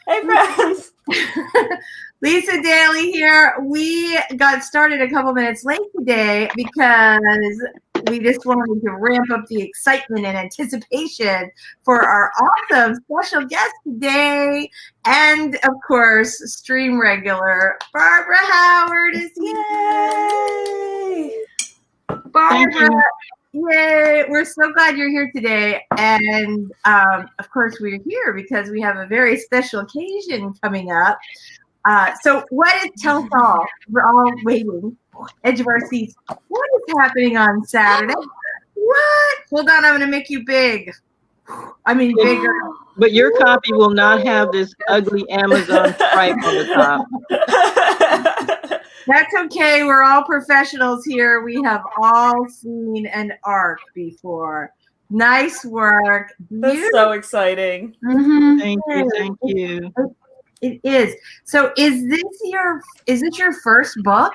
Hey, friends. Lisa Daly here. We got started a couple minutes late today because we just wanted to ramp up the excitement and anticipation for our awesome special guest today. And of course, stream regular Barbara Howard is here. Yay! Barbara, yay! We're so glad you're here today. And of course, we're here because we have a very special occasion coming up. So tell us all, we're all waiting, edge of our seats. What is happening on Saturday? What? Hold on, I'm going to make you big. I mean, bigger. But your copy will not have this ugly Amazon stripe on the top. That's okay. We're all professionals here. We have all seen an arc before. Nice work. That's so exciting. Mm-hmm. Thank you. Thank you. It is. So is this your first book?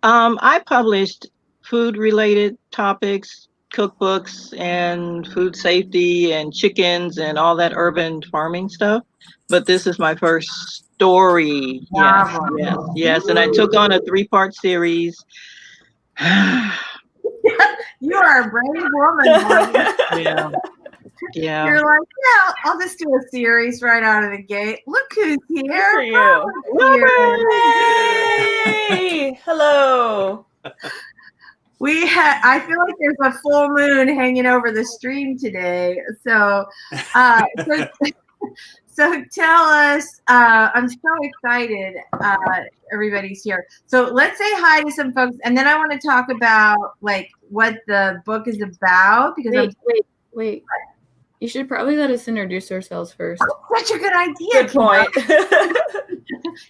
I published food-related topics, cookbooks, and food safety, and chickens, and all that urban farming stuff. But this is my first story. Yes, yes, yes. And I took on a 3-part series. You are a brave woman. Yeah. Yeah. You're like, yeah, I'll just do a series right out of the gate. Look who's here. For you. Hey, hello. I feel like there's a full moon hanging over the stream today. So tell us, I'm so excited everybody's here. So let's say hi to some folks, and then I want to talk about like what the book is about. Because wait. You should probably let us introduce ourselves first. Oh, such a good idea. Good point.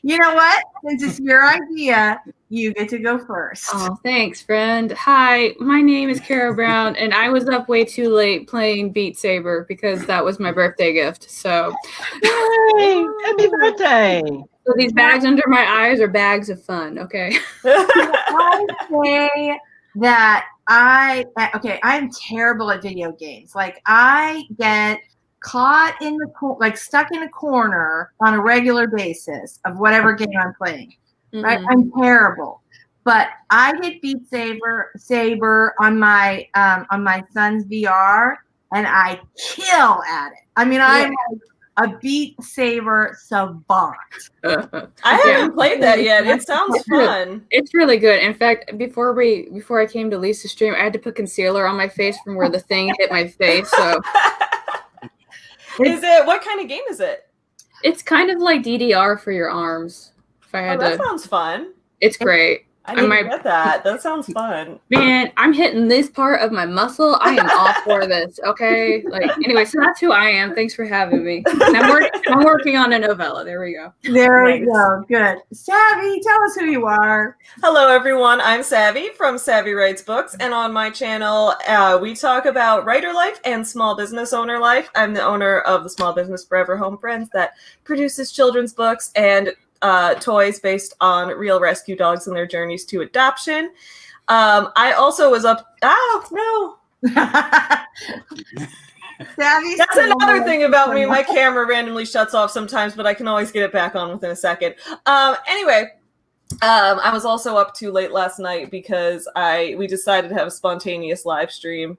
You know what? Since it's your idea, you get to go first. Oh, thanks, friend. Hi, my name is Kara Brown, and I was up way too late playing Beat Saber because that was my birthday gift. So, Hey, happy birthday. So these bags under my eyes are bags of fun, okay? I say that I'm terrible at video games. Like I get caught in stuck in a corner on a regular basis of whatever game I'm playing. Right? I'm terrible. But I hit Beat Saber on my son's VR, and I kill at it. I mean, I'm like a Beat Saber savant. I haven't played that yet. It sounds fun. It's really good. In fact, before I came to Lisa's stream, I had to put concealer on my face from where the thing hit my face. So, what kind of game is it? It's kind of like DDR for your arms. If I had that sounds fun. It's great. I need to get that. That sounds fun. Man, I'm hitting this part of my muscle. I am all for this. Okay. Anyway, so that's who I am. Thanks for having me. I'm working on a novella. There we go. There we go. Good. Savvy, tell us who you are. Hello, everyone. I'm Savvy from Savvy Writes Books, and on my channel, we talk about writer life and small business owner life. I'm the owner of the Small Business Forever Home Friends that produces children's books and toys based on real rescue dogs and their journeys to adoption. I also was up. Oh, no. That's another thing about me. My camera randomly shuts off sometimes, but I can always get it back on within a second. Anyway, I was also up too late last night because we decided to have a spontaneous live stream.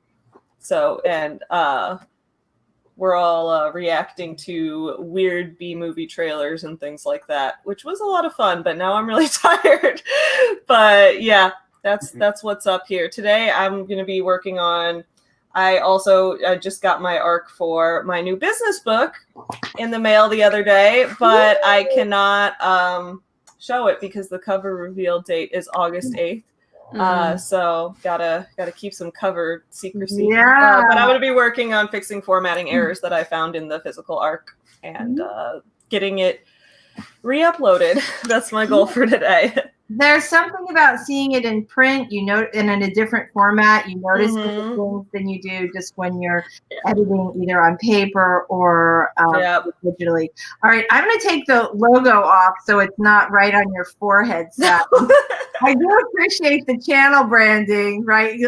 So, and we're all reacting to weird B-movie trailers and things like that, which was a lot of fun, but now I'm really tired. But yeah, that's what's up here. Today I'm going to be working on, I just got my arc for my new business book in the mail the other day, but I cannot show it because the cover reveal date is August 8th. So gotta keep some cover secrecy. Yeah. But I'm gonna be working on fixing formatting errors that I found in the physical arc and getting it re-uploaded. That's my goal for today. There's something about seeing it in print, and in a different format, you notice different things than you do just when you're editing either on paper or digitally. All right, I'm going to take the logo off so it's not right on your forehead. I do appreciate the channel branding, right?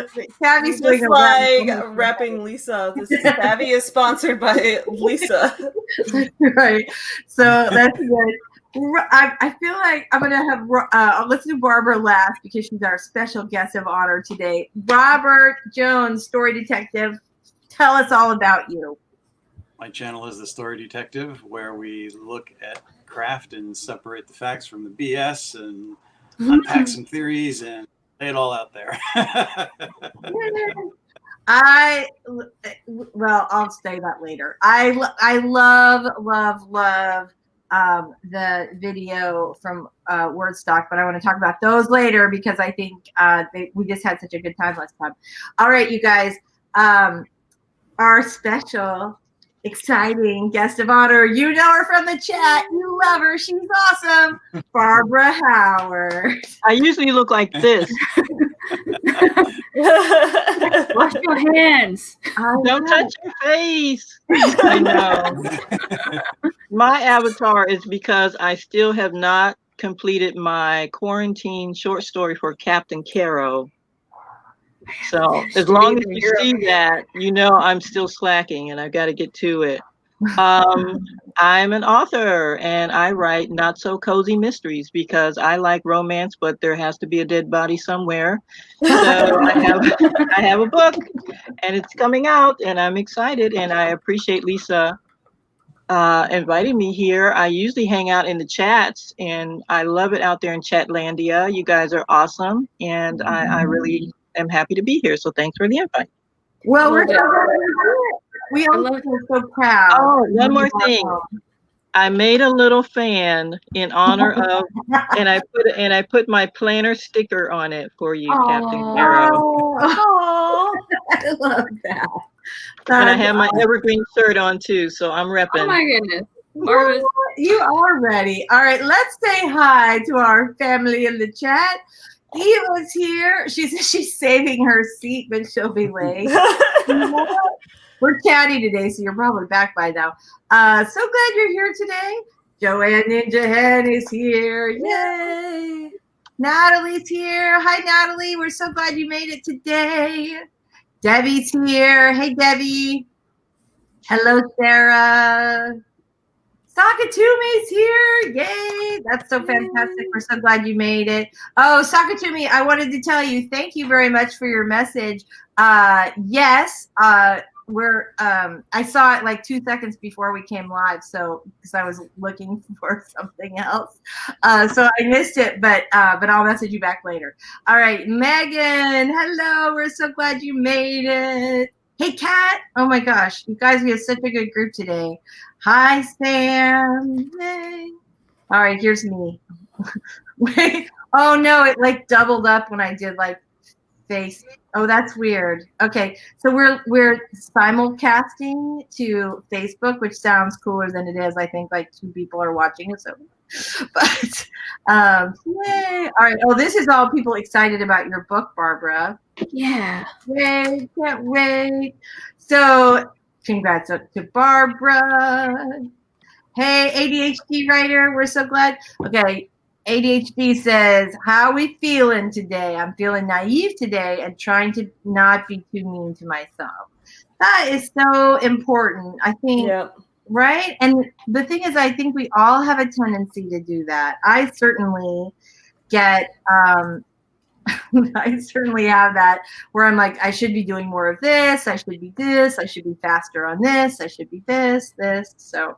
Savvy's Just doing a like rep. repping Lisa. This Savvy is sponsored by Lisa. Right. So that's good. I feel like I'm going to have, let's do Barbara last because she's our special guest of honor today. Robert Jones, story detective. Tell us all about you. My channel is The Story Detective, where we look at craft and separate the facts from the BS and unpack some theories and lay it all out there. Well, I'll say that later. I love the video from WORDSTOCK, but I want to talk about those later because I think we just had such a good time last time. All right, you guys, our special, exciting guest of honor. You know her from the chat. You love her. She's awesome. Barbara Howard. I usually look like this. Wash your hands. Don't touch your face. I know. My avatar is because I still have not completed my quarantine short story for Captain Caro. So as long as you see that, you know I'm still slacking and I've got to get to it. I'm an author and I write not so cozy mysteries because I like romance, but there has to be a dead body somewhere. So I have a book and it's coming out and I'm excited and I appreciate Lisa inviting me here. I usually hang out in the chats and I love it out there in Chatlandia. You guys are awesome and I really am happy to be here. So thanks for the invite. Well, we all feel so proud. Oh, one more thing. I made a little fan in honor of, and I put my planner sticker on it for you, Captain Caro. Oh, I love that. And I have my evergreen shirt on too, so I'm repping. Oh my goodness. Marvelous. You are ready. All right, let's say hi to our family in the chat. Eva's here. She's saving her seat, but she'll be late. We're chatty today, so you're probably back by now. So glad you're here today. Joanne Ninja Hen is here. Yay! Natalie's here. Hi, Natalie. We're so glad you made it today. Debbie's here. Hey, Debbie. Hello, Sarah. Sakatumi's here. Yay. That's so fantastic. We're so glad you made it. Oh, Sakatumi, I wanted to tell you, thank you very much for your message. Yes, I saw it like 2 seconds before we came live, so because I was looking for something else, so I missed it. But I'll message you back later. All right, Megan, hello. We're so glad you made it. Hey, Kat. Oh my gosh, you guys, we have such a good group today. Hi, Sam. Hey. All right, here's me. Wait. Oh no, it like doubled up when I did like face. Oh, that's weird. Okay, so we're simulcasting to Facebook, which sounds cooler than it is. I think like 2 people are watching it. So, but yay! All right. Oh, this is all people excited about your book, Barbara. Yeah. Yay! Can't wait. So, congrats to Barbara. Hey, ADHD writer, we're so glad. Okay. ADHD says, how are we feeling today? I'm feeling naive today and trying to not be too mean to myself. That is so important, I think, right? And the thing is, I think we all have a tendency to do that. I certainly get, I certainly have that where I'm like, I should be doing more of this. I should be this. I should be faster on this. I should be this. So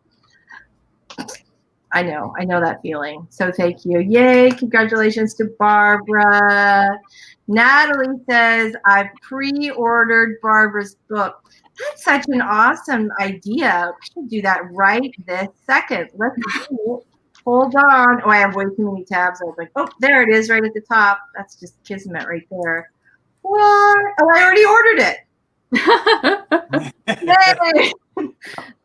I know that feeling. So thank you. Yay. Congratulations to Barbara. Natalie says, I've pre-ordered Barbara's book. That's such an awesome idea. We should do that right this second. Let's do it. Hold on. Oh, I have way too many tabs. I was like, oh, there it is right at the top. That's just kismet right there. What? Oh, I already ordered it. Yay.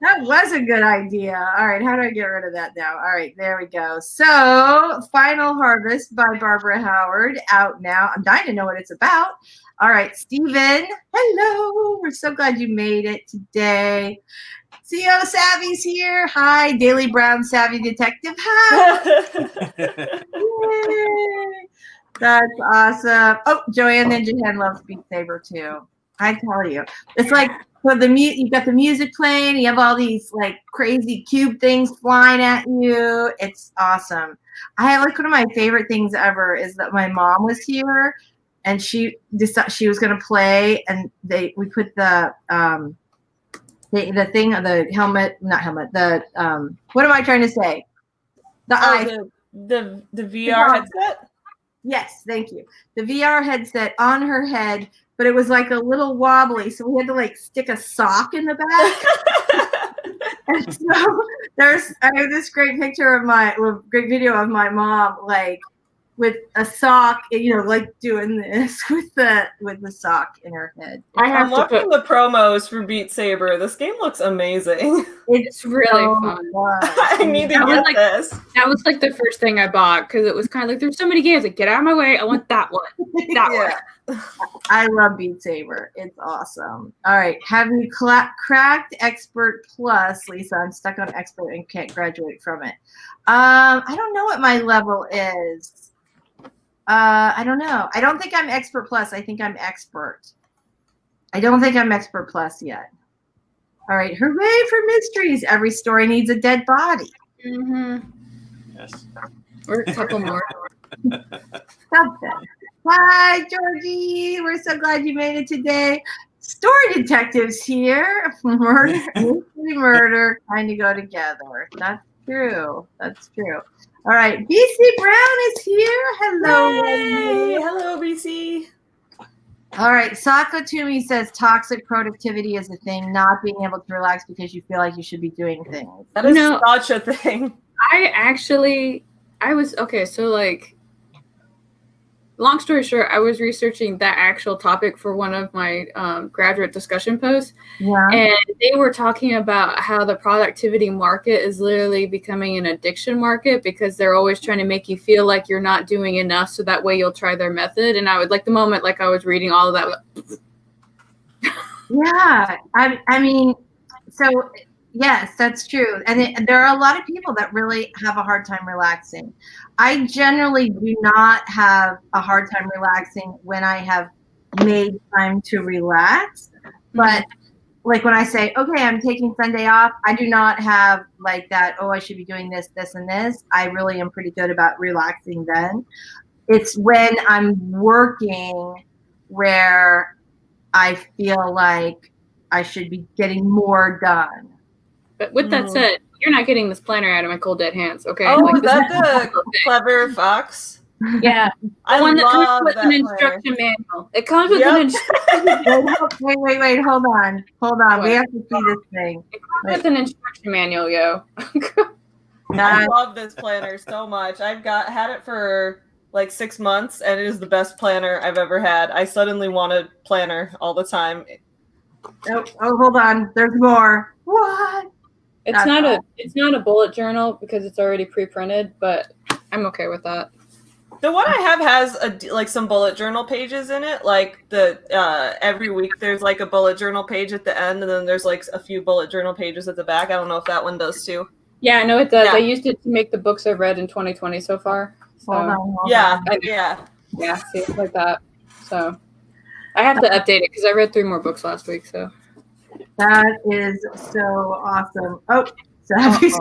That was a good idea. All right, how do I get rid of that now? All right, there we go. So, Final Harvest by Barbara Howard, out now. I'm dying to know what it's about. All right, Stephen, hello. We're so glad you made it today. CO Savvy's here. Hi, Daily Brown Savvy Detective. Hi. That's awesome. Oh, Joanne Ninja Hen loves Beat Saber too. I tell you, it's like for the you got the music playing. You have all these like crazy cube things flying at you. It's awesome. I have like one of my favorite things ever is that my mom was here, and she decided she was gonna play, and we put the thing on the helmet, not helmet. The what am I trying to say? The VR headset. Yes, thank you. The VR headset on her head, but it was like a little wobbly, so we had to like stick a sock in the back. And so I have this great picture of great video of my mom like with a sock, like doing this with the sock in her head. I'm watching the promos for Beat Saber. This game looks amazing. It's really fun. I need to get this. That was like the first thing I bought because it was kind of like there's so many games. Like, get out of my way. I want that one. That one. I love Beat Saber. It's awesome. All right. Have you cracked Expert Plus, Lisa? I'm stuck on Expert and can't graduate from it. I don't know what my level is. I don't know. I don't think I'm Expert Plus. I think I'm Expert. I don't think I'm Expert Plus yet. All right. Hooray for mysteries. Every story needs a dead body. Mm-hmm. Yes. Or a couple more. Something. Hi, Georgie. We're so glad you made it today. Story detectives here. Murder kind of go together. That's true. That's true. All right, BC Brown is here. Hello. Hey, hello, BC. All right, Sako Toomey says toxic productivity is a thing, not being able to relax because you feel like you should be doing things. That is such a thing. So like, long story short, I was researching that actual topic for one of my graduate discussion posts. Yeah. And they were talking about how the productivity market is literally becoming an addiction market because they're always trying to make you feel like you're not doing enough so that way you'll try their method. And I would like the moment like I was reading all of that. Yeah. I mean, so yes, that's true. And there are a lot of people that really have a hard time relaxing. I generally do not have a hard time relaxing when I have made time to relax. But like when I say, okay, I'm taking Sunday off, I do not have like that, oh, I should be doing this, this, and this. I really am pretty good about relaxing then. It's when I'm working where I feel like I should be getting more done. But with that said, you're not getting this planner out of my cold dead hands, okay? Oh, like, is that the Clever Fox? Yeah, I the one that comes love with that an planner. instruction manual. It comes with an instruction. Wait, hold on. What? We have to see this thing. It comes with an instruction manual, yo. I love this planner so much. I've had it for like 6 months, and it is the best planner I've ever had. I suddenly want a planner all the time. Oh, hold on. There's more. What? It's not a bullet journal because it's already pre-printed, but I'm okay with that. The one I have has some bullet journal pages in it. Like every week there's like a bullet journal page at the end, and then there's like a few bullet journal pages at the back. I don't know if that one does too. Yeah, I know it does. Yeah. I used it to make the books I've read in 2020 so far. So, Hold on. Yeah. Yeah, see, it's like that. So I have to update it because I read 3 more books last week. So That is so awesome. Oh, Savvy's.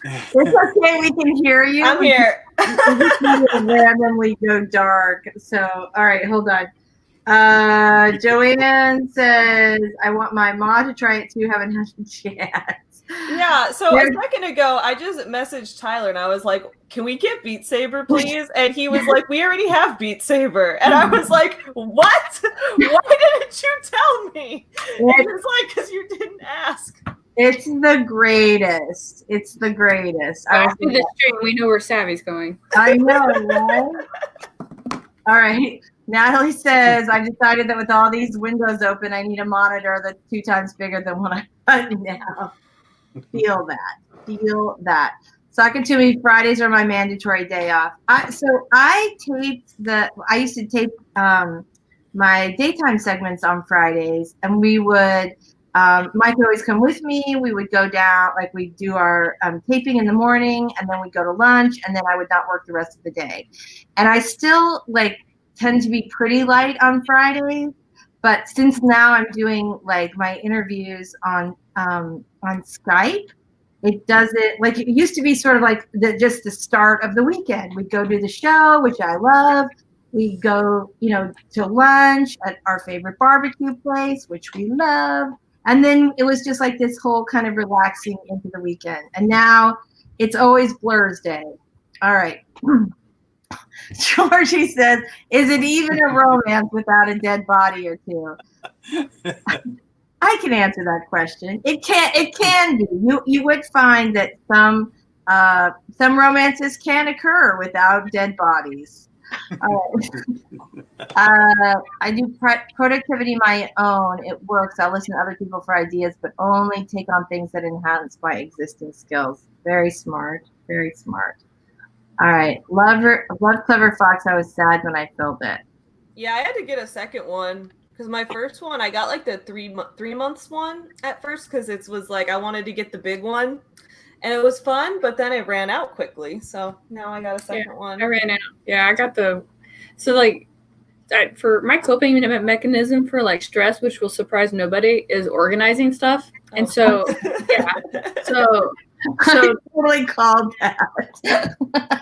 It's okay. We can hear you. I'm here. We just need to randomly go dark. So, all right, hold on. Joanne says, I want my mom to try it too. Haven't had a chance. Yeah, so a second ago, I just messaged Tyler and I was like, can we get Beat Saber, please? And he was like, we already have Beat Saber. And I was like, what? Why didn't you tell me? And he was like, because you didn't ask. It's the greatest. It's the greatest. after this stream, we know where Savvy's going. I know, right? All right. Natalie says, I've decided that with all these windows open, I need a monitor that's 2 times bigger than what I have now. Feel that. Talking to me, Fridays are my mandatory day off. I used to tape my daytime segments on Fridays, and we would Mike would always come with me. We would go down, like we'd do our taping in the morning, and then we'd go to lunch, and then I would not work the rest of the day. And I still like tend to be pretty light on Fridays, but since now I'm doing like my interviews on Skype, it doesn't, like it used to be sort of like just the start of the weekend. We'd go do the show, which I love. We go, to lunch at our favorite barbecue place, which we love. And then it was just like this whole kind of relaxing into the weekend. And now it's always Blur's Day. All right. Georgie says, is it even a romance without a dead body or two? I can answer that question. It can be. You would find that some romances can occur without dead bodies. I do productivity my own. It works. I listen to other people for ideas, but only take on things that enhance my existing skills. Very smart. Very smart. All right. Love Clever Fox. I was sad when I filled it. Yeah, I had to get a second one because my first one, I got like the 3 months one at first because it was like I wanted to get the big one. And it was fun, but then it ran out quickly. So now I got a second one. I ran out. Yeah, I got for my coping mechanism for like stress, which will surprise nobody, is organizing stuff. Oh. And so, yeah. So I totally called that.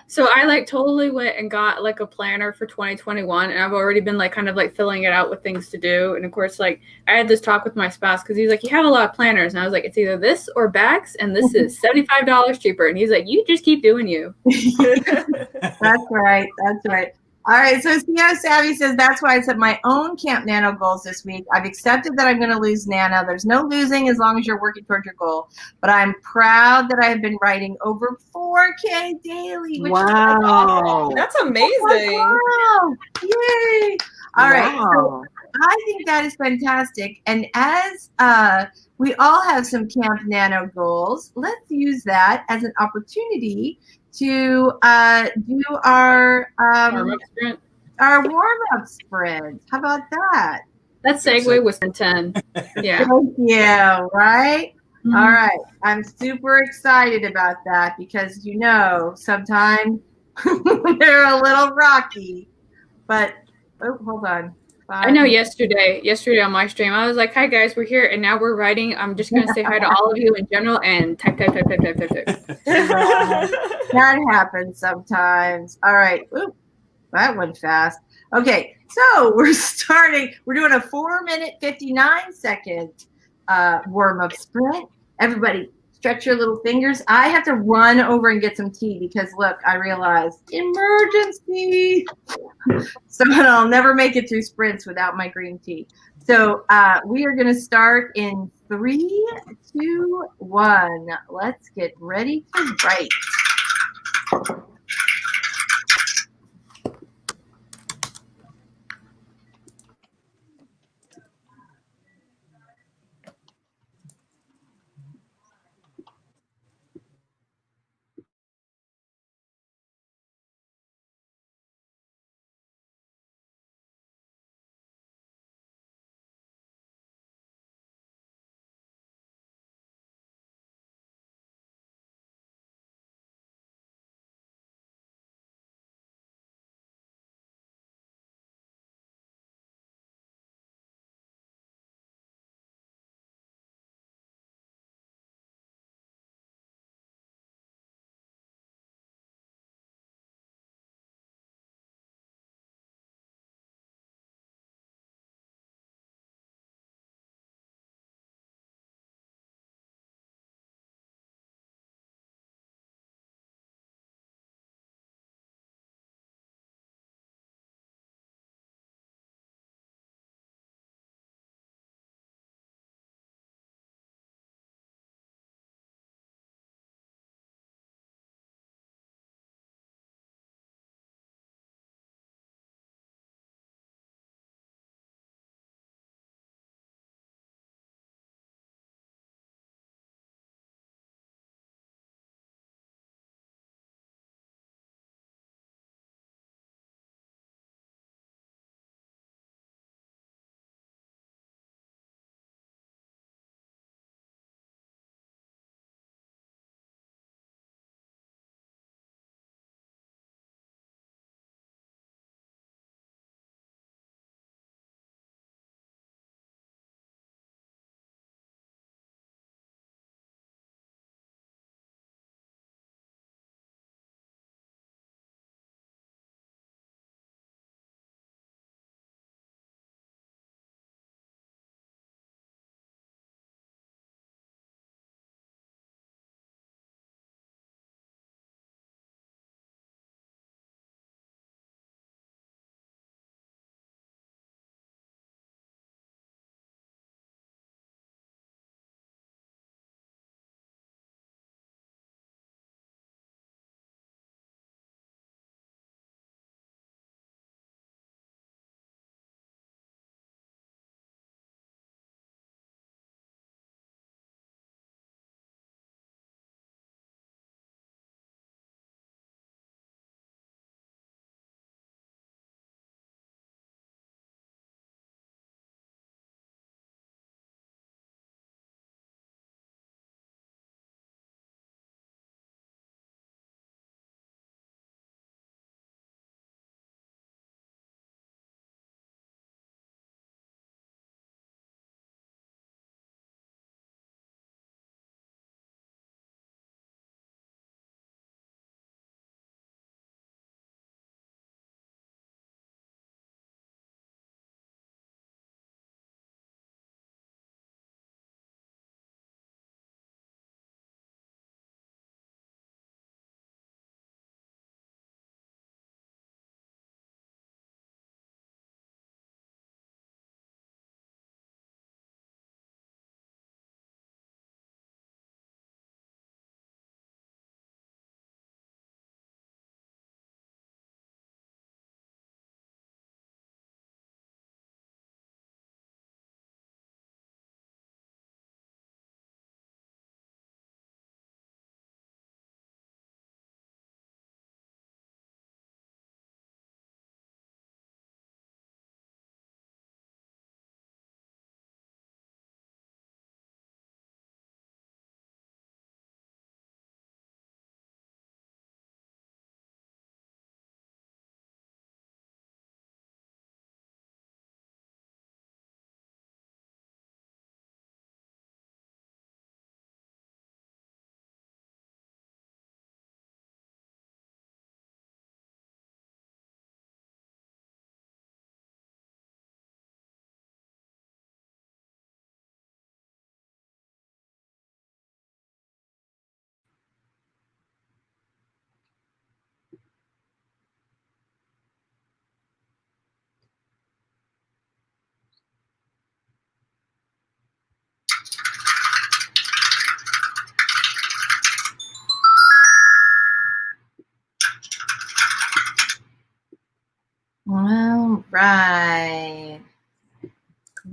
So I like totally went and got like a planner for 2021, and I've already been like kind of like filling it out with things to do. And of course, like I had this talk with my spouse because he's like, you have a lot of planners, and I was like, it's either this or Bax, and this is $75 cheaper. And he's like, you just keep doing you. That's right. That's right. All right, so CEO Savvy says, that's why I set my own Camp Nano goals this week. I've accepted that I'm going to lose Nano. There's no losing as long as you're working toward your goal. But I'm proud that I have been writing over 4K daily. Which wow. That's amazing. Wow. Yay. All right, so I think that is fantastic. And as we all have some Camp Nano goals, let's use that as an opportunity to do our warm-up sprint. How about that? That segue was 10. Yeah. Thank you. Right? Mm-hmm. All right. I'm super excited about that because, sometimes they're a little rocky. But, hold on. I know yesterday on my stream, I was like, hi guys, we're here and now we're writing. I'm just going to say hi to all of you in general and type. That happens sometimes. All right. Ooh, that went fast. Okay. So we're doing a 4-minute, 59-second warm-up sprint. Everybody stretch your little fingers. I have to run over and get some tea because look, I realized emergency. So I'll never make it through sprints without my green tea. So we are going to start in 3, 2, 1. Let's get ready to write.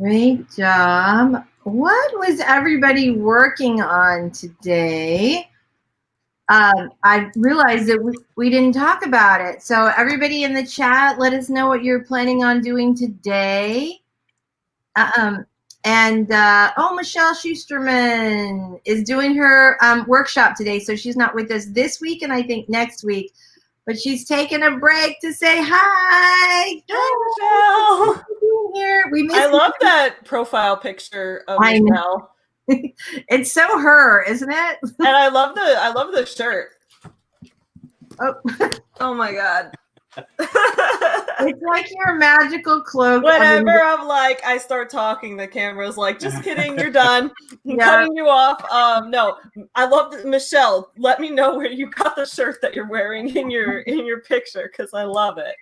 Great job. What was everybody working on today? I realized that we didn't talk about it. So everybody in the chat, let us know what you're planning on doing today. Oh, Michelle Schusterman is doing her workshop today. So she's not with us this week and I think next week. But she's taking a break to say hi. Hi, Michelle. Here. I love that profile picture of Michelle. It's so her, isn't it? And I love the shirt. Oh, oh my god. It's like your magical cloak. Whenever I'm like, I start talking, the camera's like, just kidding, you're done. I'm cutting you off. No, I love Michelle. Let me know where you got the shirt that you're wearing in your picture because I love it.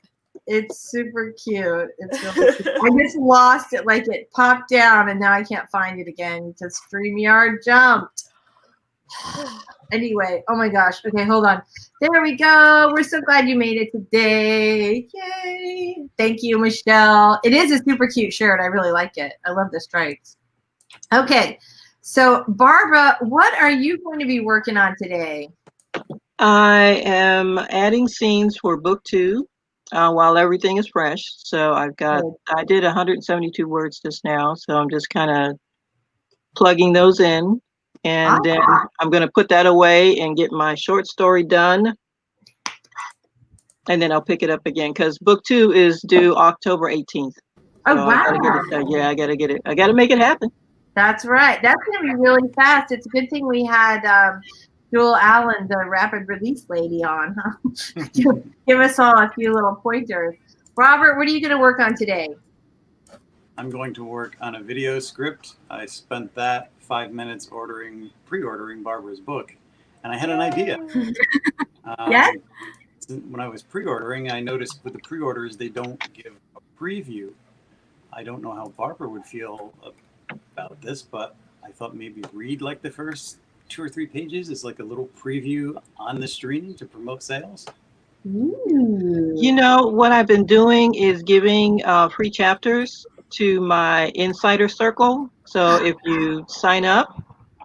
It's super cute. It's really cute. I just lost it, like it popped down, and now I can't find it again because StreamYard jumped. Anyway, oh my gosh. Okay, hold on. There we go. We're so glad you made it today. Yay. Thank you, Michelle. It is a super cute shirt. I really like it. I love the stripes. Okay, so Barbara, what are you going to be working on today? I am adding scenes for book 2 while everything is fresh. So I did 172 words just now. So I'm just kind of plugging those in. And then I'm going to put that away and get my short story done. And then I'll pick it up again because book 2 is due October 18th. So oh, wow. I got to get it. I got to make it happen. That's right. That's going to be really fast. It's a good thing we had Jewel Allen, the rapid release lady, on. Huh? Give us all a few little pointers. Robert, what are you going to work on today? I'm going to work on a video script. I spent that 5 minutes pre-ordering Barbara's book, and I had an idea. Yes? When I was pre-ordering, I noticed with the pre-orders, they don't give a preview. I don't know how Barbara would feel about this, but I thought maybe read like the first 2 or 3 pages as like a little preview on the stream to promote sales. Ooh. You know, what I've been doing is giving free chapters to my insider circle. So if you sign up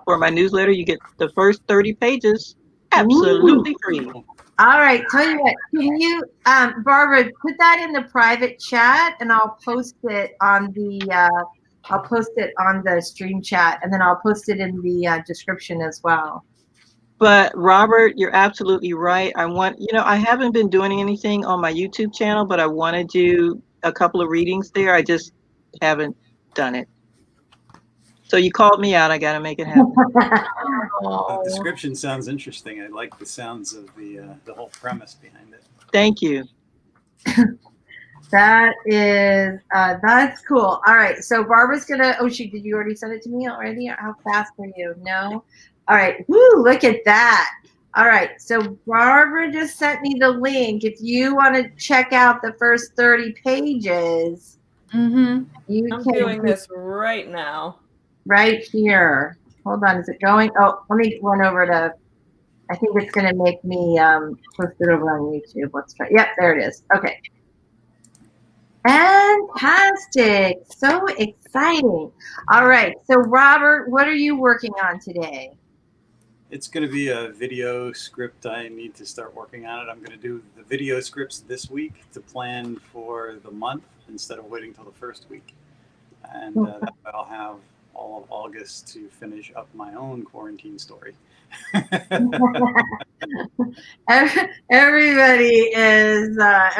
for my newsletter, you get the first 30 pages absolutely free. All right, tell you what, can you, Barbara, put that in the private chat, and I'll post it on the stream chat, and then I'll post it in the description as well. But Robert, you're absolutely right. I haven't been doing anything on my YouTube channel, but I want to do a couple of readings there. I just haven't done it. So you called me out. I got to make it happen. The description sounds interesting. I like the sounds of the whole premise behind it. Thank you. That's cool. All right, so Barbara's gonna. Oh, did you already send it to me already? How fast are you? No. All right. Woo! Look at that. All right. So Barbara just sent me the link. If you want to check out the first 30 pages, I'm doing this right now. Right here. Hold on. Is it going? Oh, let me run over to. I think it's going to make me post it over on YouTube. Let's try. Yep, there it is. Okay. Fantastic. So exciting. All right. So Robert, what are you working on today? It's going to be a video script. I need to start working on it. I'm going to do the video scripts this week to plan for the month instead of waiting till the first week. And that way I'll have all of August to finish up my own quarantine story.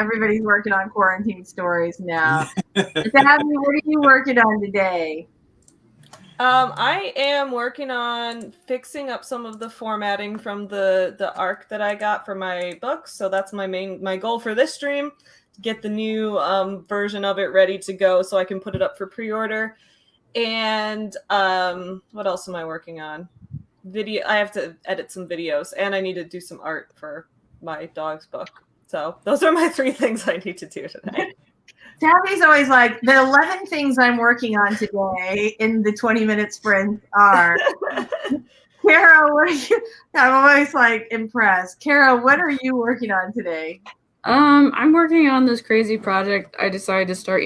Everybody's working on quarantine stories now. Gabby, what are you working on today? I am working on fixing up some of the formatting from the arc that I got for my books. So that's my goal for this stream, to get the new version of it ready to go so I can put it up for pre-order. And what else am I working on? I have to edit some videos, and I need to do some art for my dog's book. So those are my 3 things I need to do today. Tabby's always like, the 11 things I'm working on today in the 20-minute sprint are. Kara, what are you? I'm always like impressed. Kara, what are you working on today? I'm working on this crazy project I decided to start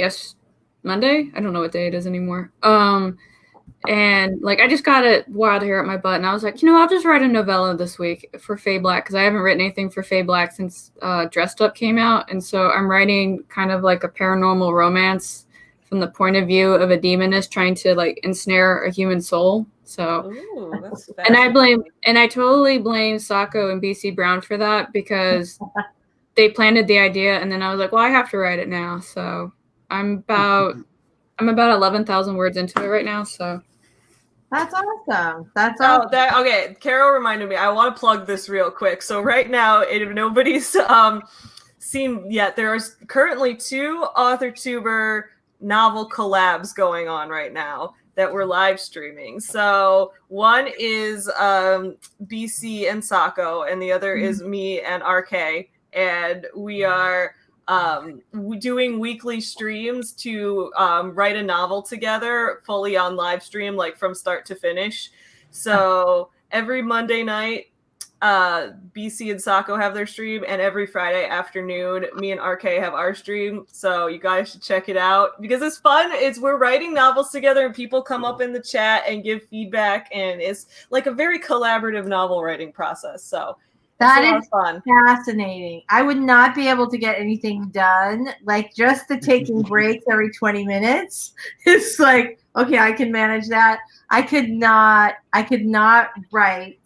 Monday. I don't know what day it is anymore. And like I just got a wild hair up my butt, and I was like, I'll just write a novella this week for Faye Black because I haven't written anything for Faye Black since Dressed Up came out, and so I'm writing kind of like a paranormal romance from the point of view of a demoness trying to like ensnare a human soul. So, Ooh, that's and I totally blame Sacco and BC Brown for that because they planted the idea, and then I was like, well, I have to write it now. So I'm about 11,000 words into it right now. So. That's awesome. That's awesome. Okay. Carol reminded me. I want to plug this real quick. So right now, if nobody's seen yet, there's currently 2 Authortuber novel collabs going on right now that we're live streaming. So one is BC and Sacco, and the other is me and RK, and we are doing weekly streams to write a novel together fully on live stream, like from start to finish. So every Monday night, BC and Sacco have their stream, and every Friday afternoon, me and RK have our stream. So you guys should check it out because it's fun. We're writing novels together, and people come up in the chat and give feedback, and it's like a very collaborative novel writing process. So that is fun. Fascinating. I would not be able to get anything done. Like just the taking breaks every 20 minutes. It's like, okay, I can manage that. I could not write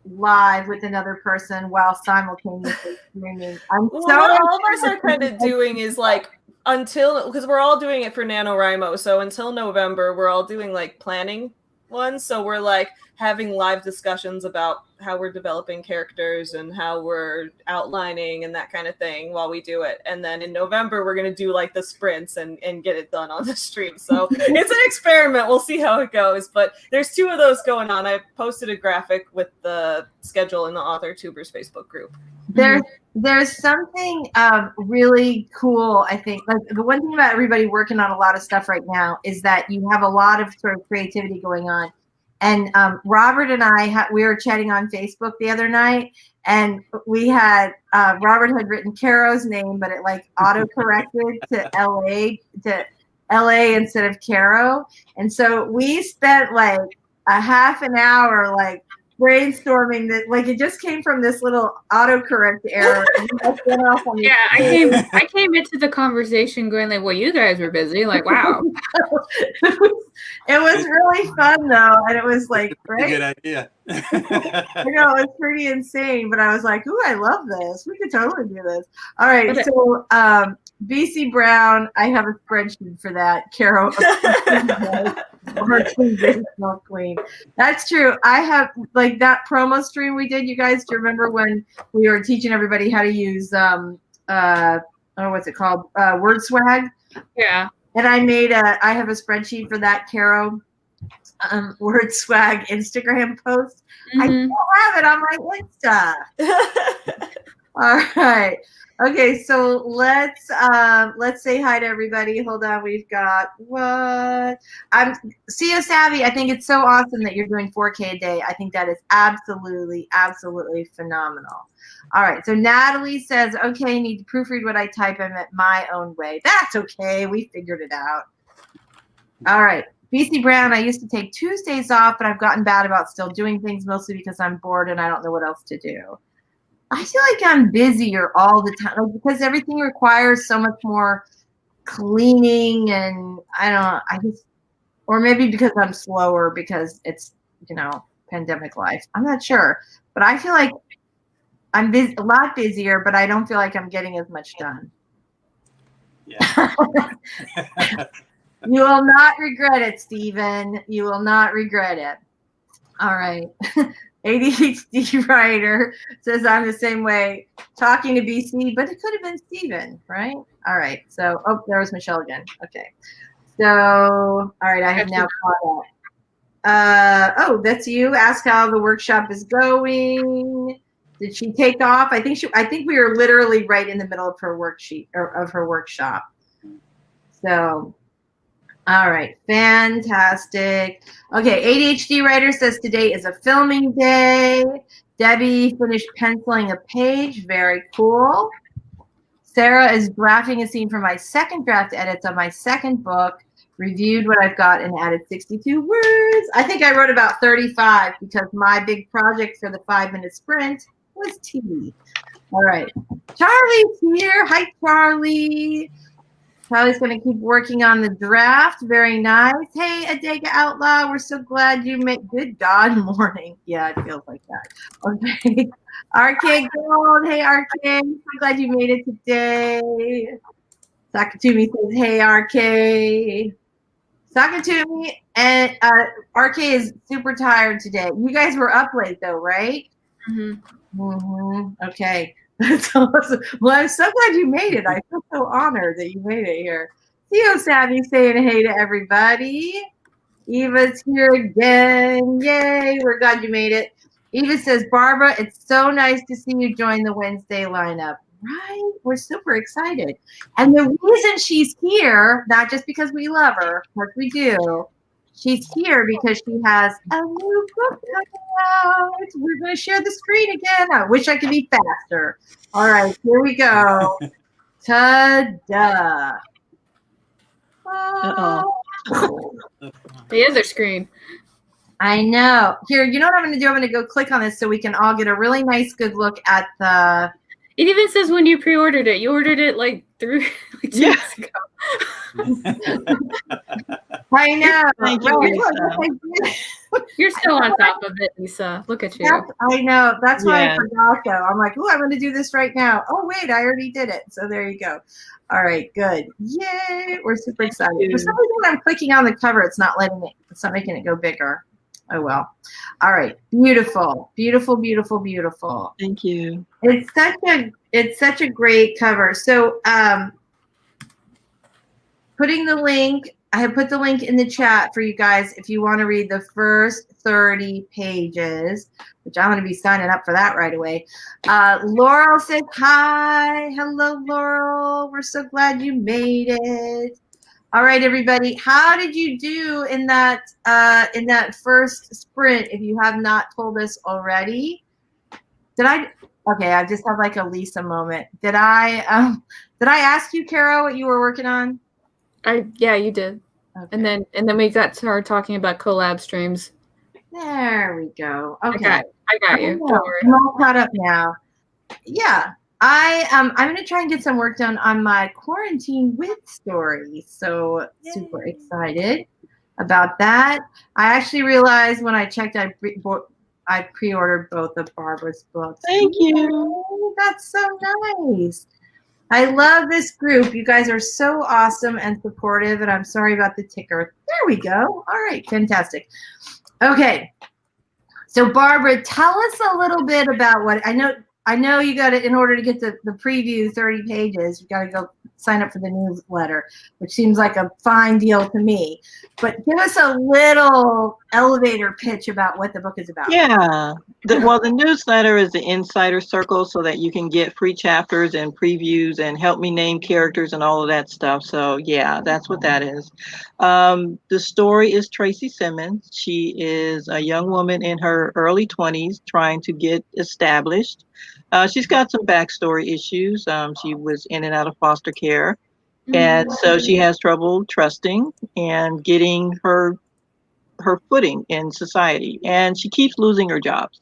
live with another person while simultaneously streaming. What all of us are kind of doing is like because we're all doing it for NaNoWriMo. So until November, we're all doing like planning ones. So we're like having live discussions about how we're developing characters and how we're outlining and that kind of thing while we do it. And then in November, we're going to do like the sprints and get it done on the stream. So it's an experiment. We'll see how it goes. But there's 2 of those going on. I posted a graphic with the schedule in the Authortubers Facebook group. There's something really cool, I think. Like the one thing about everybody working on a lot of stuff right now is that you have a lot of sort of creativity going on. And Robert and I, we were chatting on Facebook the other night, and we had Robert had written Caro's name, but it like auto-corrected to LA instead of Caro. And so we spent like a half an hour like brainstorming that, like it just came from this little autocorrect error. Yeah, I came into the conversation going like, well, you guys were busy. Like, wow. It was really fun though, and it was like great. Good idea. I know, it's pretty insane, but I was like, ooh, I love this. We could totally do this. All right, so BC Brown, I have a spreadsheet for that. Caro, queen. That's true. I have like that promo stream we did. You guys, do you remember when we were teaching everybody how to use what's it called? WordSwag. Yeah. And I have a spreadsheet for that Caro WordSwag Instagram post. Mm-hmm. I still have it on my Insta. All right. Okay, so let's say hi to everybody. Hold on, we've got what? I'm CEO Savvy. I think it's so awesome that you're doing 4K a day. I think that is absolutely, absolutely phenomenal. All right, so Natalie says, okay, need to proofread what I type. I'm at my own way. That's okay. We figured it out. All right. BC Brown, I used to take Tuesdays off, but I've gotten bad about still doing things, mostly because I'm bored and I don't know what else to do. I feel like I'm busier all the time because everything requires so much more cleaning, and or maybe because I'm slower because it's, pandemic life. I'm not sure, but I feel like I'm a lot busier, but I don't feel like I'm getting as much done. Yeah. You will not regret it, Stephen. You will not regret it. All right. ADHD writer says I'm the same way, talking to BC, but it could have been Stephen, right? All right. So, there was Michelle again. Okay. So, all right. I have now caught up. That's you. Ask how the workshop is going. Did she take off? I think we were literally right in the middle of her worksheet or of her workshop. So, all right, fantastic. Okay, ADHD writer says today is a filming day. Debbie finished penciling a page. Very cool. Sarah is drafting a scene for my second draft edits on my second book. Reviewed what I've got and added 62 words. I think I wrote about 35 because my big project for the 5-minute sprint was tea. All right. Charlie's here. Hi, Charlie. Charlie's going to keep working on the draft. Very nice. Hey, Adega Outlaw, we're so glad you made. Good God morning. Yeah, it feels like that. Okay. Arcade Gold. Hey, Arcade. So glad you made it today. Sakatumi says, hey, Arcade. Sakatumi and RK is super tired today. You guys were up late though, right? Okay. That's awesome. Well, I'm so glad you made it. I feel so honored that you made it here. Theo Savvy saying hey to everybody. Eva's here again. Yay. We're glad you made it. Eva says, Barbara, it's so nice to see you join the Wednesday lineup. Right? We're super excited. And the reason she's here, not just because we love her, because we do, she's here because she has a new book coming out. We're going to share the screen again. I wish I could be faster. All right, here we go. Ta-da. The other screen. I know. Here, you know what I'm going to do? I'm going to go click on this so we can all get a really nice, good look at the... It even says when you pre-ordered it. You ordered it like 2 weeks ago. I know. Thank you, Lisa. You're still on top of it, Lisa. Look at you. I know. That's why Yeah. I forgot, though. I'm like, oh, I'm going to do this right now. Oh, wait, I already did it. So there you go. All right, good. Yay. We're super excited. For some reason, when I'm clicking on the cover, it's not making it go bigger. Oh, well. All right. Beautiful. Beautiful, beautiful, beautiful. Thank you. It's such a great cover. So putting the link, I have put the link in the chat for you guys if you want to read the first 30 pages, which I'm going to be signing up for that right away. Laurel says hi. Hello, Laurel. We're so glad you made it. All right, everybody. How did you do in that first sprint? If you have not told us already, Okay, I just have like a Lisa moment. Did I ask you, Caro, what you were working on? Yeah, you did. Okay. And then we got started talking about collab streams. There we go. Okay, I got you. Don't worry. I'm all caught up now. Yeah. I'm going to try and get some work done on my quarantine with story. So super excited about that. I actually realized when I checked, I pre-ordered both of Barbara's books. Thank you. That's so nice. I love this group. You guys are so awesome and supportive. And I'm sorry about the ticker. There we go. All right. Fantastic. Okay. So Barbara, tell us a little bit about what I know you got to, in order to get the preview 30 pages, you got to go sign up for the newsletter, which seems like a fine deal to me. But give us a little elevator pitch about what the book is about. Yeah. The newsletter is the insider circle so that you can get free chapters and previews and help me name characters and all of that stuff. So yeah, that's what that is. The story is Tracy Simmons. She is a young woman in her early 20s trying to get established. She's got some backstory issues. She was in and out of foster care. And so she has trouble trusting and getting her footing in society. And she keeps losing her jobs.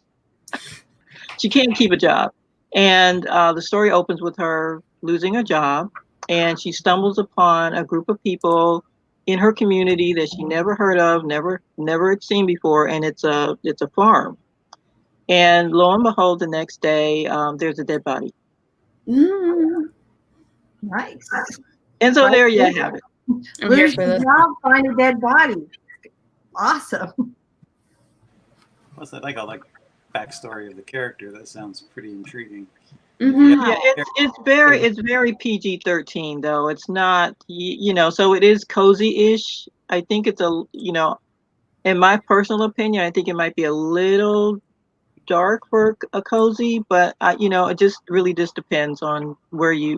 She can't keep a job. And the story opens with her losing a job. And she stumbles upon a group of people in her community that she never heard of, never had seen before. And it's a farm. And lo and behold, the next day, there's a dead body. Nice. And so there you have it. Lose your job, find a dead body. Awesome. Plus, I like all that backstory of the character. That sounds pretty intriguing. Yeah, it's very PG-13 though. It's not, so it is cozy-ish. I think it's in my personal opinion, I think it might be a little dark for a cozy, but it just really depends on where you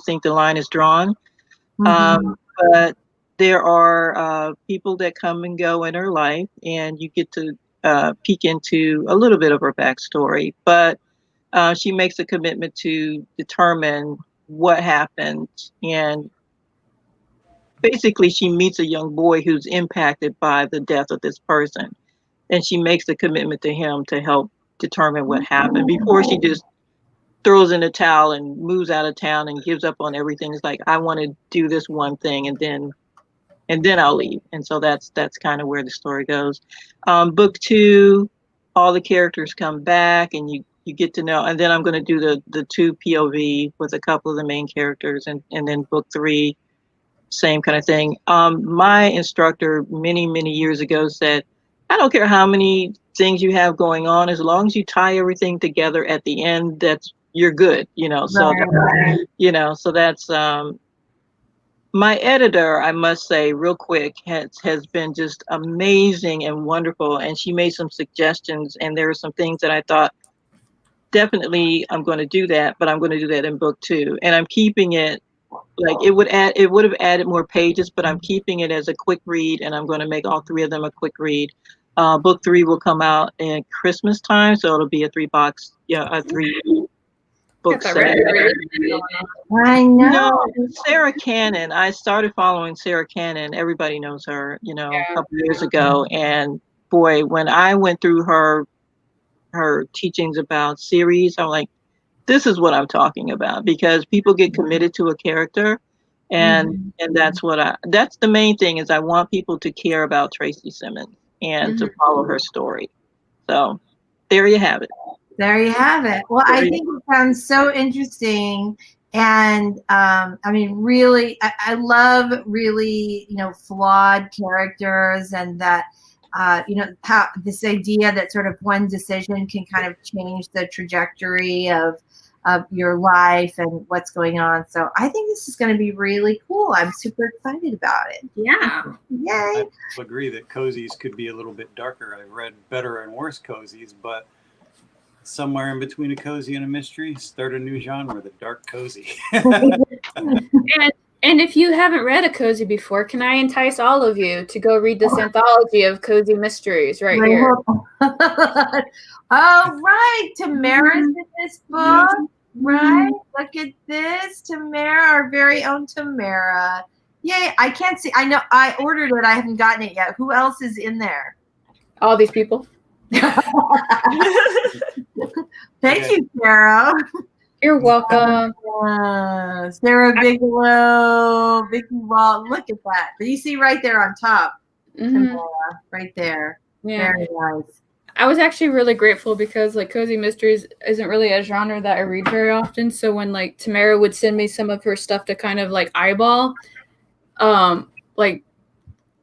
think the line is drawn. But there are people that come and go in her life, and you get to peek into a little bit of her backstory. But she makes a commitment to determine what happened. And basically she meets a young boy who's impacted by the death of this person. And she makes a commitment to him to help determine what happened before she just throws in the towel and moves out of town and gives up on everything. It's like, I want to do this one thing and then I'll leave. And so that's kind of where the story goes. Book 2, all the characters come back and you get to know, and then I'm going to do the 2 POV with a couple of the main characters, and then book 3, same kind of thing. My instructor many years ago said, I don't care how many things you have going on, as long as you tie everything together at the end, you're good, so so that's my editor, I must say real quick, has been just amazing and wonderful, and she made some suggestions, and there are some things that I thought definitely I'm going to do that, but I'm going to do that in book 2, and I'm keeping it like it would have added more pages, but I'm keeping it as a quick read, and I'm going to make all 3 of them a quick read. Book 3 will come out in Christmas time, so it'll be a 3-box, a 3 book set. I know. No, Sarah Cannon. I started following Sarah Cannon. Everybody knows her, a couple years ago. And boy, when I went through her teachings about series, I'm like, this is what I'm talking about, because people get committed to a character, and that's the main thing is I want people to care about Tracy Simmons and to follow her story. So there you have it. There you have it. Well, I think it sounds so interesting. And I mean, really, I love really, flawed characters, and that, how this idea that sort of one decision can kind of change the trajectory of your life and what's going on. So I think this is going to be really cool. I'm super excited about it. Yeah. Yay. I agree that cozies could be a little bit darker. I've read better and worse cozies, but somewhere in between a cozy and a mystery, start a new genre, the dark cozy. And if you haven't read a cozy before, can I entice all of you to go read this anthology of cozy mysteries right here? Oh, right. Tamara's in this book. Yes. Right. Look at this. Tamara, our very own Tamara. Yay. I can't see. I know I ordered it. I haven't gotten it yet. Who else is in there? All these people. Thank you, Sarah. You're welcome. Sarah Bigelow, Vicky Wall. Look at that. But you see right there on top. Right there. Yeah. Very nice. I was actually really grateful because like cozy mysteries isn't really a genre that I read very often. So when like Tamara would send me some of her stuff to kind of like eyeball, like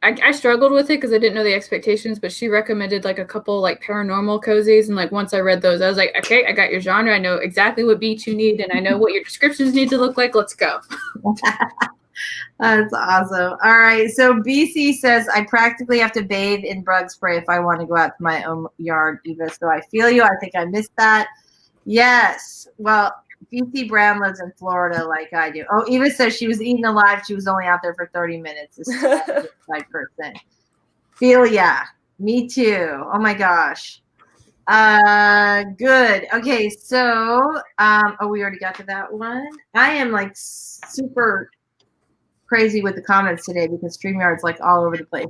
I struggled with it because I didn't know the expectations, but she recommended like a couple like paranormal cozies. And like once I read those, I was like, okay, I got your genre. I know exactly what beats you need, and I know what your descriptions need to look like. Let's go. That's awesome. All right. So BC says, I practically have to bathe in bug spray if I want to go out to my own yard, Eva. So I feel you. I think I missed that. Yes. Well, BC Brown lives in Florida like I do. Oh, Eva says she was eaten alive. She was only out there for 30 minutes. This is 5%. Feel ya. Me too. Oh my gosh. Good. Okay. So, we already got to that one. I am like super crazy with the comments today because StreamYard's like all over the place.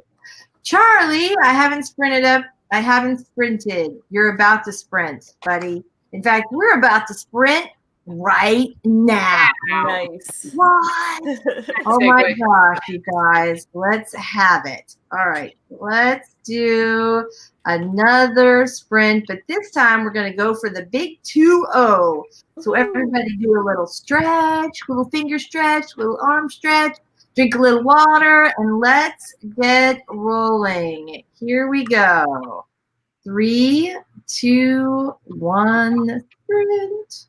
Charlie, I haven't sprinted up. I haven't sprinted. You're about to sprint, buddy. In fact, we're about to sprint right now. Nice. What? Oh my gosh, you guys. Let's have it. All right. Let's do another sprint, but this time we're going to go for the big 2-0. So everybody do a little stretch, little finger stretch, little arm stretch, drink a little water, and let's get rolling. Here we go. 3, 2, 1, sprint.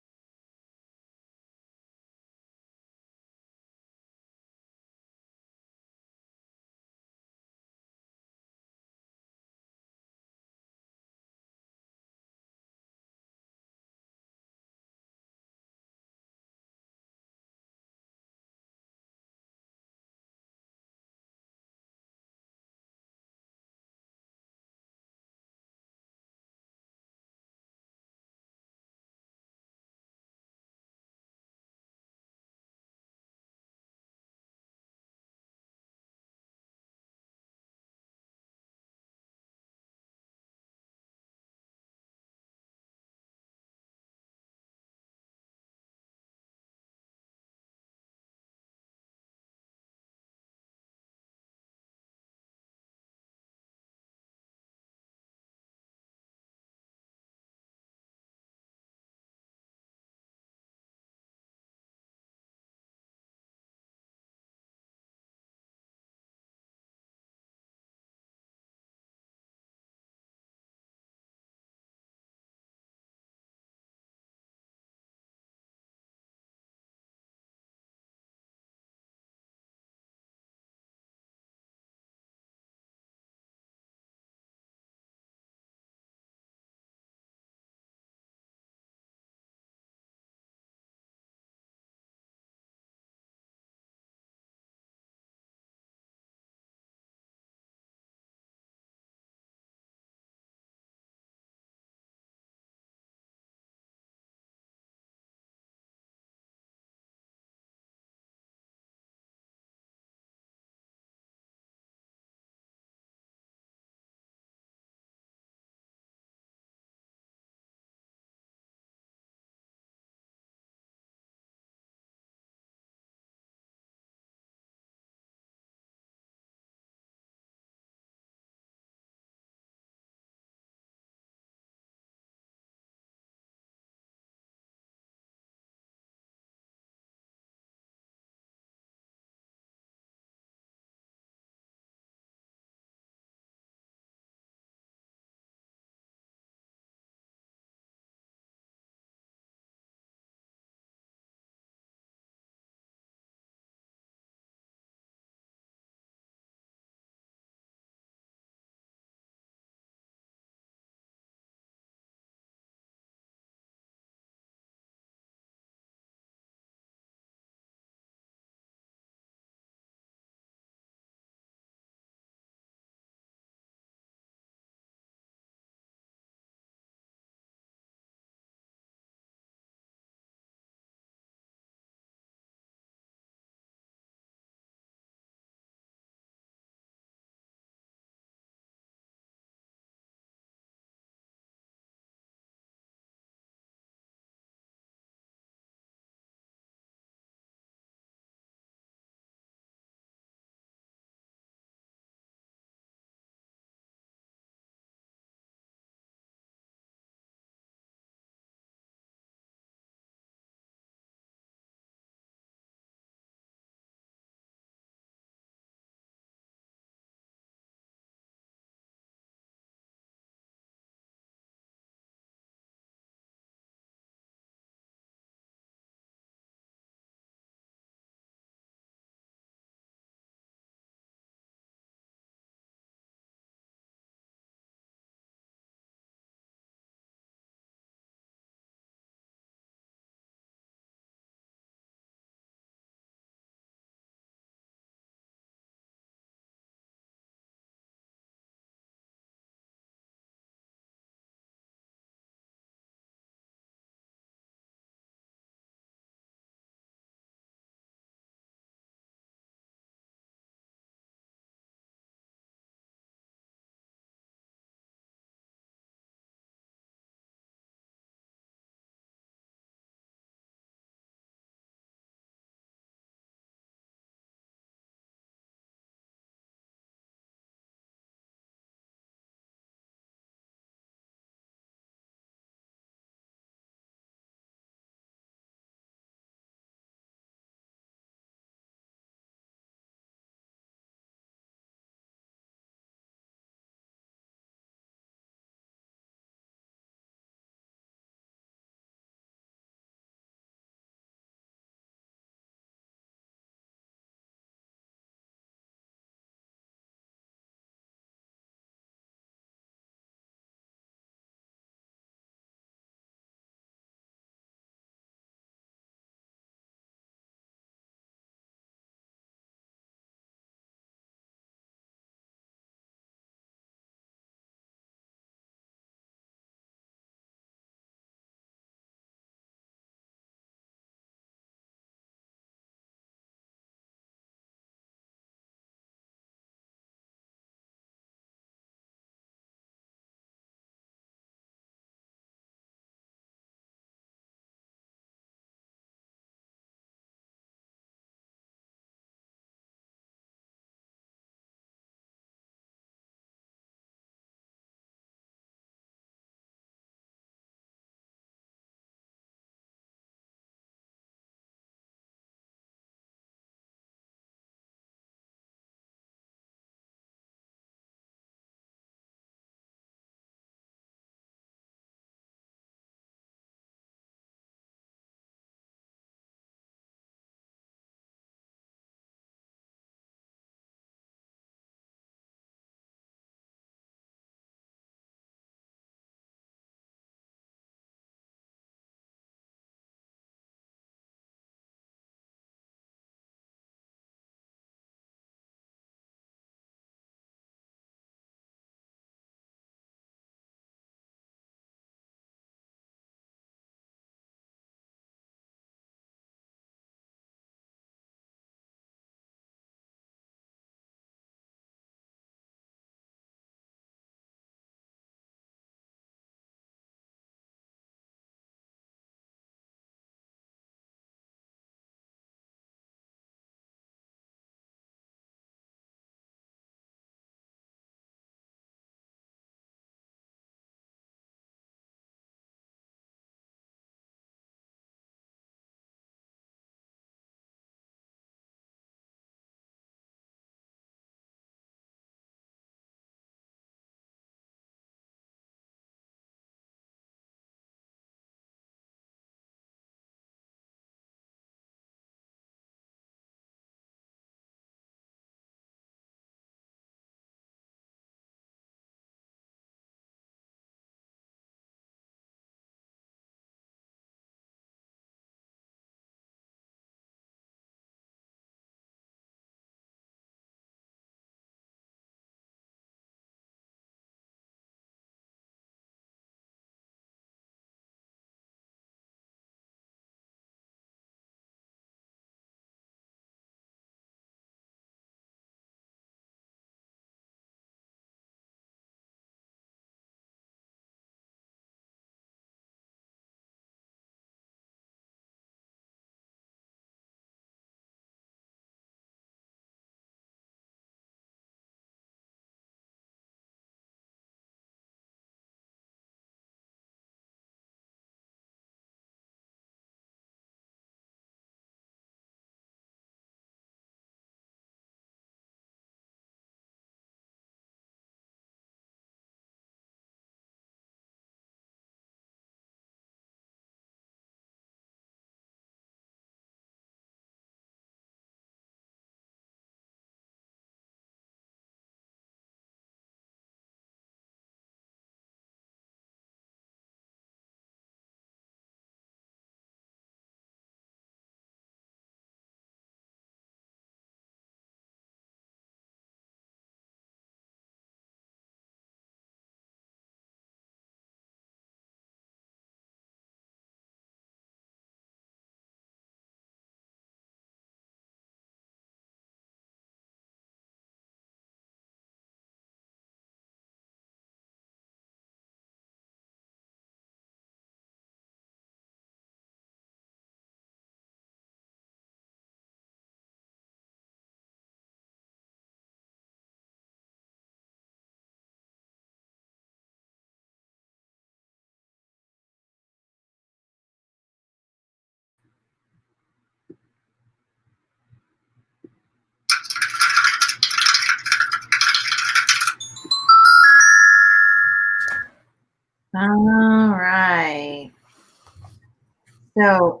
So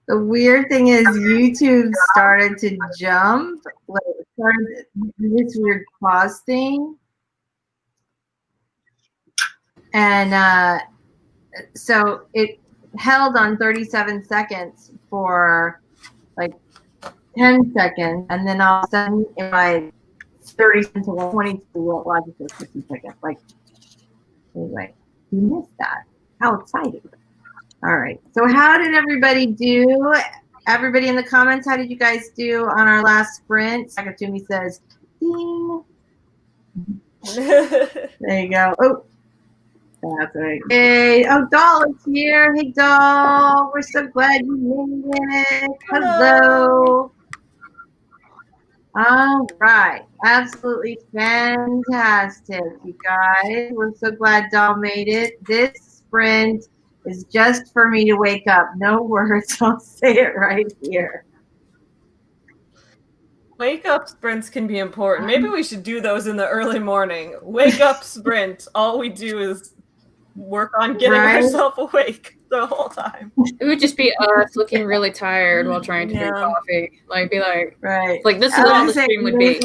the weird thing is YouTube started to jump, like it started this weird pause thing. And so it held on 37 seconds for like 10 seconds, and then all of a sudden it like 30 seconds to 20 to what logic is 50 seconds. Like, anyway, you missed that. How exciting. All right. So how did everybody do? Everybody in the comments, how did you guys do on our last sprint? Sakatumi says, ding. There you go. Oh, that's right. Hey, oh, Doll is here. Hey, Doll. We're so glad you made it. Hello. All right. Absolutely fantastic, you guys. We're so glad Doll made it. This sprint is just for me to wake up. No words. I'll say it right here. Wake up sprints can be important. Maybe we should do those in the early morning. Wake up sprint. All we do is work on getting ourselves awake the whole time. It would just be us looking really tired while trying to drink coffee. Like, be like, like this is all the stream would be.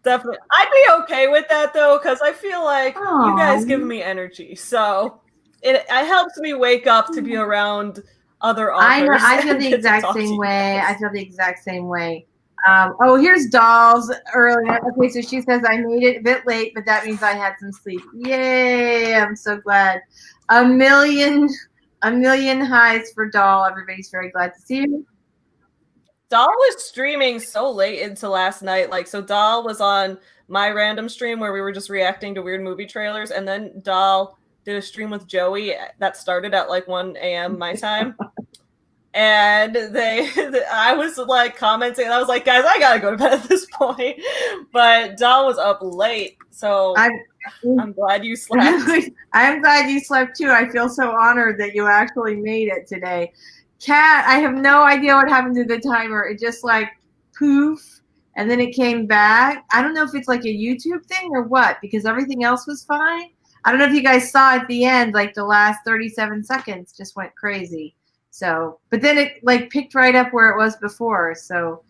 Definitely. I'd be okay with that though, because I feel like you guys give me energy. So it helps me wake up to be around other authors. I feel the exact same way. I feel the exact same way. Oh, here's Dolls early. Okay, so she says I made it a bit late, but that means I had some sleep. Yay! I'm so glad. A million highs for Doll. Everybody's very glad to see you. Doll was streaming so late into last night. Like, so Doll was on my random stream where we were just reacting to weird movie trailers, and then Doll did a stream with Joey that started at like 1 a.m. my time. And I was like commenting, and I was like, guys, I gotta go to bed at this point. But Doll was up late, so I'm glad you slept. I'm glad you slept too. I feel so honored that you actually made it today. Kat, I have no idea what happened to the timer. It just like poof, and then it came back. I don't know if it's like a YouTube thing or what, because everything else was fine. I don't know if you guys saw at the end, like the last 37 seconds just went crazy. So, but then it like picked right up where it was before. So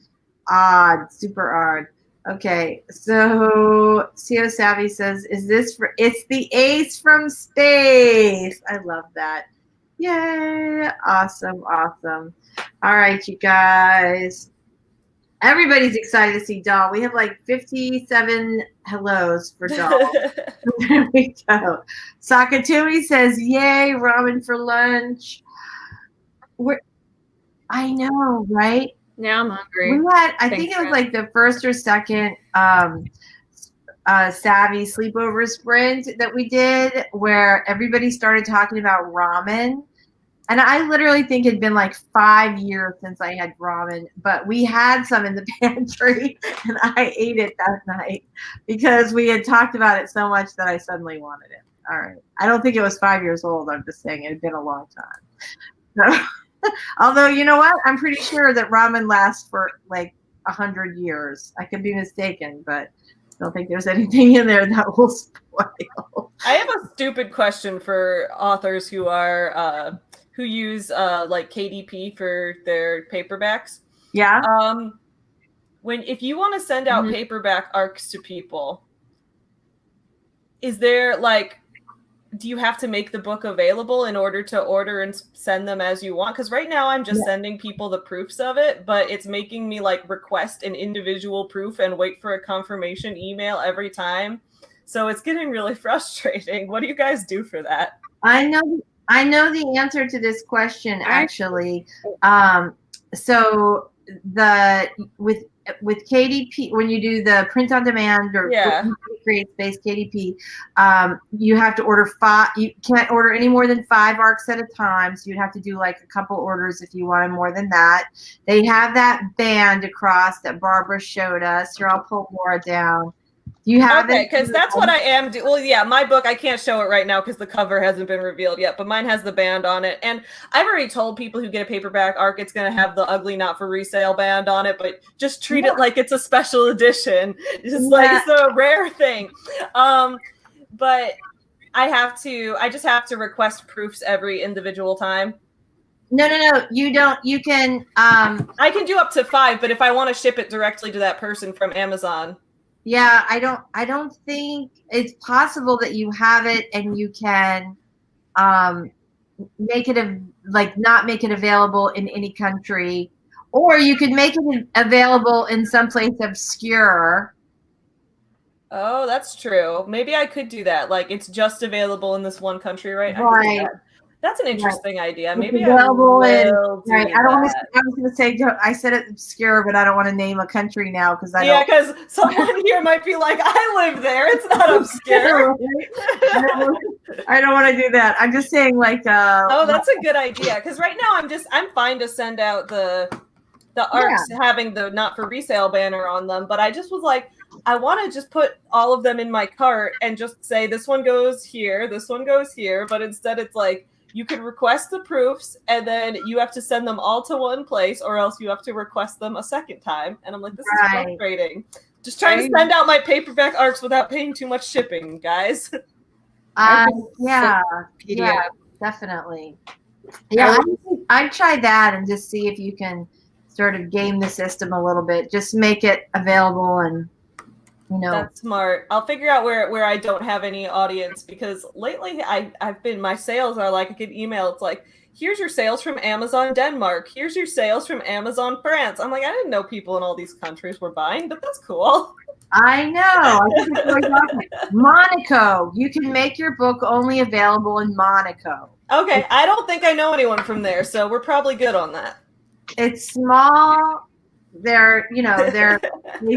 odd, super odd. Okay, so CO Savvy says, "Is this for? It's the ace from space." I love that. Yay! Awesome, awesome. All right, you guys. Everybody's excited to see Doll. We have like 57 hellos for Doll. There we go. Sakatumi says, "Yay, ramen for lunch." I know, right? Now I'm hungry. We had, I think it was like the first or second Savvy sleepover sprint that we did where everybody started talking about ramen. And I literally think it'd been like 5 years since I had ramen, but we had some in the pantry and I ate it that night because we had talked about it so much that I suddenly wanted it. All right. I don't think it was 5 years old. I'm just saying it had been a long time. So, although, you know what? I'm pretty sure that ramen lasts for like 100 years. I could be mistaken, but I don't think there's anything in there that will spoil. I have a stupid question for authors who are who use like KDP for their paperbacks. Yeah. If you want to send out paperback arcs to people, is there like, do you have to make the book available in order to order and send them as you want? Because right now I'm just sending people the proofs of it, but it's making me like request an individual proof and wait for a confirmation email every time. So it's getting really frustrating. What do you guys do for that? I know the answer to this question actually. So with KDP, when you do the print on demand or create space KDP, you have to order 5. You can't order any more than 5 arcs at a time. So you'd have to do like a couple orders if you wanted more than that. They have that band across that Barbara showed us. Here, I'll pull Laura down. You have it? Because that's what I am doing. Well, yeah, my book, I can't show it right now because the cover hasn't been revealed yet, but mine has the band on it. And I've already told people who get a paperback arc, it's going to have the ugly not for resale band on it, but just treat it like it's a special edition. Just like it's a rare thing. But I just have to request proofs every individual time. No, you don't. You can. I can do up to 5, but if I want to ship it directly to that person from Amazon. Yeah, I don't think it's possible that you have it and you can make it not make it available in any country, or you could make it available in someplace obscure. Oh, that's true. Maybe I could do that. Like, it's just available in this one country, right? I could do Right. that. That's an interesting idea. It's Maybe I available in, will do right. I don't want that. to. I was going to say I said it obscure, but I don't want to name a country now because I Yeah, don't. because someone here might be like, I live there. It's not obscure. I don't want to do that. I'm just saying, like. Oh, that's a good idea. Because right now I'm fine to send out the arcs having the not for resale banner on them, but I just was like, I want to just put all of them in my cart and just say this one goes here, this one goes here, but instead it's like you could request the proofs and then you have to send them all to one place, or else you have to request them a second time. And I'm like, this is frustrating. Just trying to send out my paperback arcs without paying too much shipping, guys. Yeah, definitely. Yeah, I'd try that and just see if you can sort of game the system a little bit. Just make it available and, you know. That's smart. I'll figure out where I don't have any audience, because lately my sales are like, I get email. It's like, here's your sales from Amazon Denmark. Here's your sales from Amazon France. I'm like, I didn't know people in all these countries were buying, but that's cool. I know. I think it's really awesome. Monaco. You can make your book only available in Monaco. Okay, I don't think I know anyone from there, so we're probably good on that. It's small. They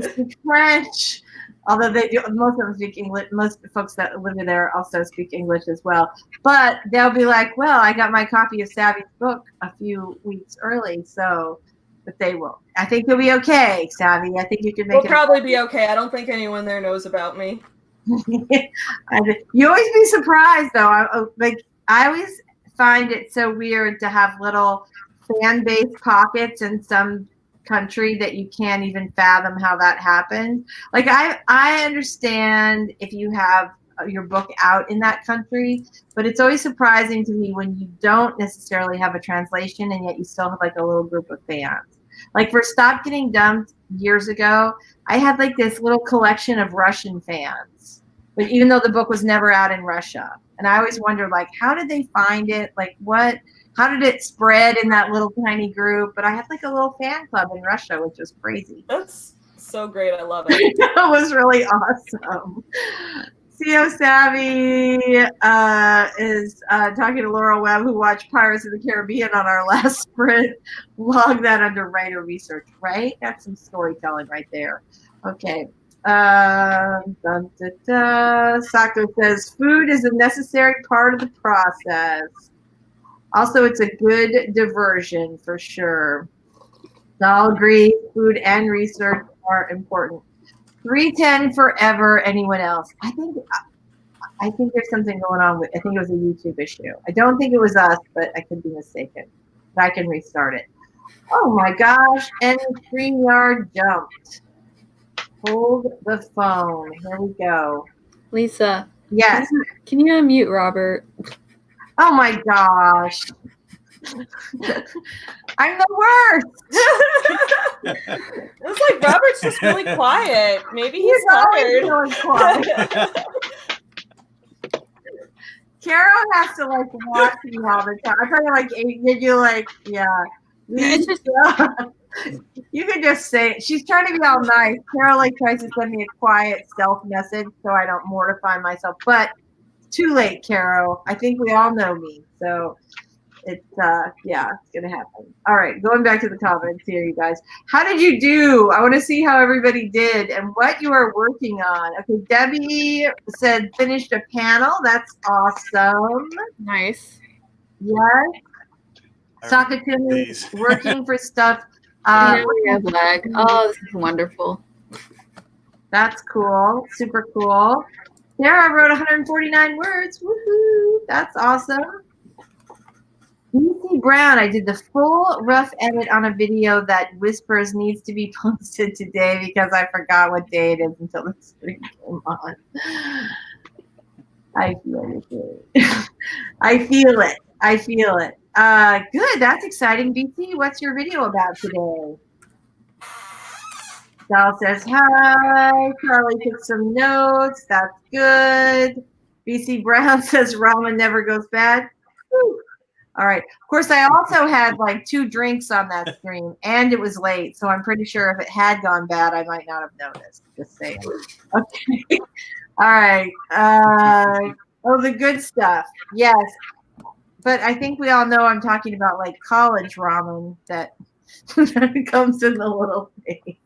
speak French, although they do. Most of them speak English. Most folks that live there also speak English as well. But they'll be like, "Well, I got my copy of Savvy's book a few weeks early, so." But they will. I think you'll be okay, Savvy. I think you can make it. We'll probably be okay. I don't think anyone there knows about me. You always be surprised, though. I always find it so weird to have little fan-based pockets in some country that you can't even fathom how that happened. Like I understand if you have your book out in that country, but it's always surprising to me when you don't necessarily have a translation and yet you still have like a little group of fans. Like for Stop Getting Dumped years ago, I had like this little collection of Russian fans, but even though the book was never out in Russia. And I always wondered, like, how did they find it? Like how did it spread in that little tiny group? But I had like a little fan club in Russia, which was crazy. That's so great. I love it. It was really awesome. CO Savvy is talking to Laurel Webb, who watched Pirates of the Caribbean on our last sprint. Log that under writer research, right? That's some storytelling right there. Okay. Sako says, food is a necessary part of the process. Also, it's a good diversion for sure. So I'll agree, food and research are important. 310 forever. Anyone else? I think there's something going on with. I think it was a YouTube issue. I don't think it was us, but I could be mistaken. But I can restart it. Oh my gosh! And StreamYard jumped. Hold the phone. Here we go. Lisa. Yes. Can you unmute Robert? Oh my gosh. I'm the worst. It's like Robert's just really quiet. Maybe he's always tired. really quiet. Carol has to like watch me all the time. I probably like you like It's just you can just say it. She's trying to be all nice. Carol like tries to send me a quiet stealth message so I don't mortify myself. But too late, Carol. I think we all know me. So it's it's gonna happen. All right, going back to the comments here, you guys. How did you do? I want to see how everybody did and what you are working on. Okay, Debbie said finished a panel. That's awesome. nice. Yes. Sakatumi working for stuff. We have lag. Oh, this is wonderful. That's cool. Super cool. Sarah wrote 149 words. Woohoo! That's awesome. BC Brown, I did the full rough edit on a video that Whispers needs to be posted today because I forgot what day it is until the stream came on. I feel it. I feel it. I feel it. Good. That's exciting. BT, what's your video about today? Dal says hi. Charlie took some notes. That's good. BC Brown says ramen never goes bad. Whew. All right. Of course, I also had like 2 drinks on that stream, and it was late, so I'm pretty sure if it had gone bad, I might not have noticed. Just saying. Okay. All right. Oh, the good stuff. Yes. But I think we all know I'm talking about like college ramen that comes in the little thing.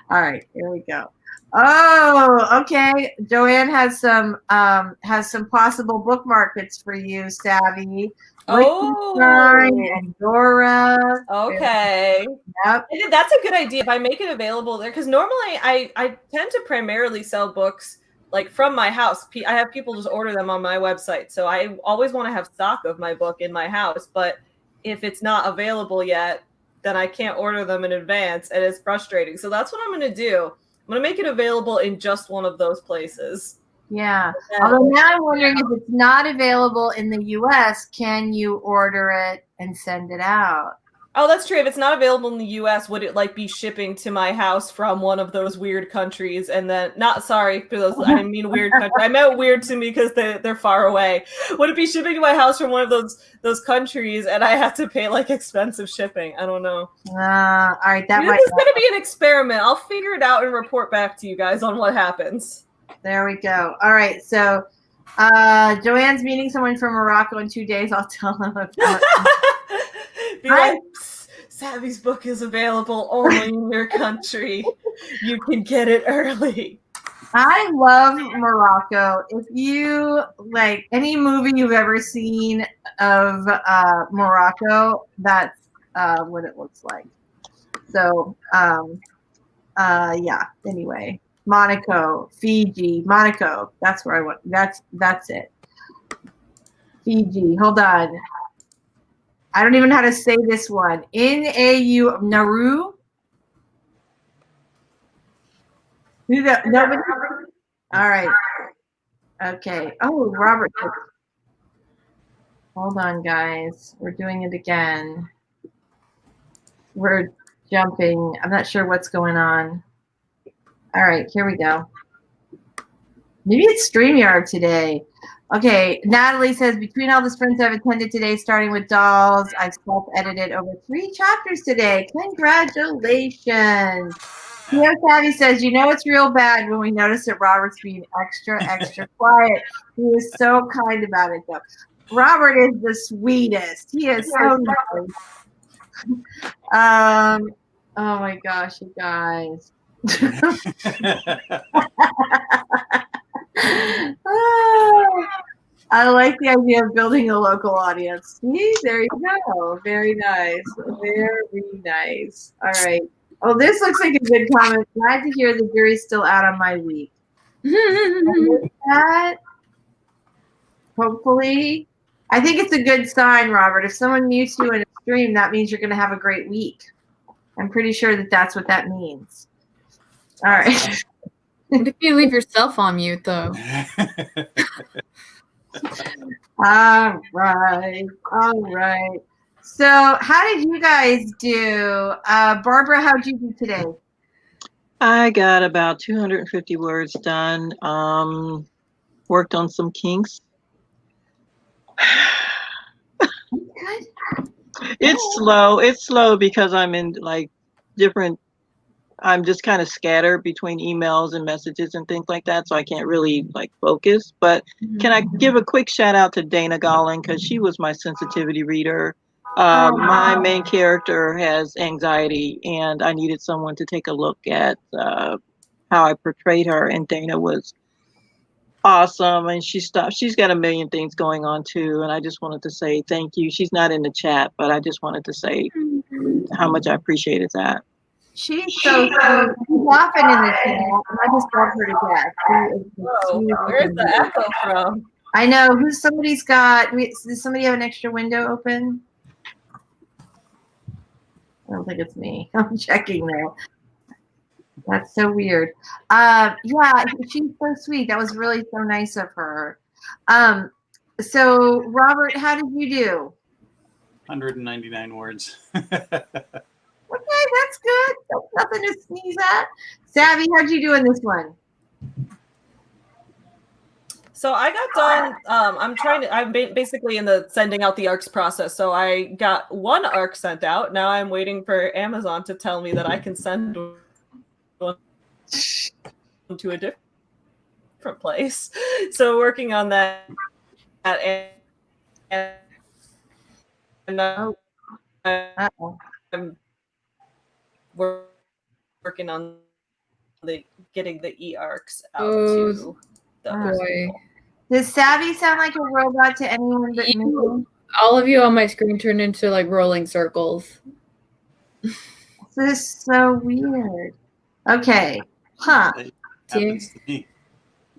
All right, here we go. Oh, okay. Joanne has some possible bookmark bits for you, Savvy. Liechtenstein and Dora. Okay. Yep. That's a good idea. If I make it available there, because normally I tend to primarily sell books like from my house. I have people just order them on my website. So I always want to have stock of my book in my house. But if it's not available yet, then I can't order them in advance. And it's frustrating. So that's what I'm going to do. I'm going to make it available in just one of those places. Yeah. Although now I'm wondering if it's not available in the US, can you order it and send it out? Oh, that's true. If it's not available in the US, would it like be shipping to my house from one of those weird countries? And then, sorry for those, I didn't mean weird country. I meant weird to me because they're far away. Would it be shipping to my house from one of those countries and I have to pay like expensive shipping? I don't know. All right, that This is going to be an experiment. I'll figure it out and report back to you guys on what happens. There we go. All right, so Joanne's meeting someone from Morocco in 2 days. I'll tell them about it. Be like, Savvy's book is available only in your country. You can get it early. I love Morocco. If you like any movie you've ever seen of Morocco, that's what it looks like. So, yeah. Anyway, Monaco, Fiji, Monaco. That's where I went. That's it. Fiji. Hold on. I don't even know how to say this one. N-A-U, Nauru. Nobody? All right. Okay. Oh, Robert. Hold on, guys. We're doing it again. We're jumping. I'm not sure what's going on. All right, here we go. Maybe it's StreamYard today. Okay, Natalie says, between all the sprints I've attended today, starting with dolls, I've self-edited over 3 chapters today. Congratulations. Theo Savvy says, you know it's real bad when we notice that Robert's being extra quiet. He is so kind about it, though. Robert is the sweetest. He is so nice. Oh, my gosh, you guys. I like the idea of building a local audience. See, there you go. Very nice. Very nice. All right. Oh, this looks like a good comment. Glad to hear the jury's still out on my week. That, hopefully. I think it's a good sign, Robert. If someone mutes you in a stream, that means you're going to have a great week. I'm pretty sure that that's what that means. All right. What if you leave yourself on mute, though? All right. All right. So how did you guys do? Barbara, how did you do today? I got about 250 words done. Worked on some kinks. Good. It's slow. It's slow because I'm in like different, I'm just kind of scattered between emails and messages and things like that. So I can't really like focus, but can I give a quick shout out to Dana Golling? Cause she was my sensitivity reader. My main character has anxiety and I needed someone to take a look at how I portrayed her, and Dana was awesome. And she's got a million things going on too. And I just wanted to say thank you. She's not in the chat, but I just wanted to say how much I appreciated that. She's so sweet. She's often in the chat. I just love her to death. Where's the echo from? I know. Does somebody have an extra window open? I don't think it's me. I'm checking there. That's so weird. Yeah, she's so sweet. That was really so nice of her. So Robert, how did you do? 199 words. Okay, that's good. That's nothing to sneeze at. Savvy, how'd you do in this one? So I got done. I'm basically in the sending out the ARCs process. So I got one ARC sent out. Now I'm waiting for Amazon to tell me that I can send one to a different place. So working on that. And I'm working on getting the e-arcs out to the boy. Does Savvy sound like a robot to anyone but me? All of you on my screen turned into like rolling circles. This is so weird. Okay. Huh. It happens to me.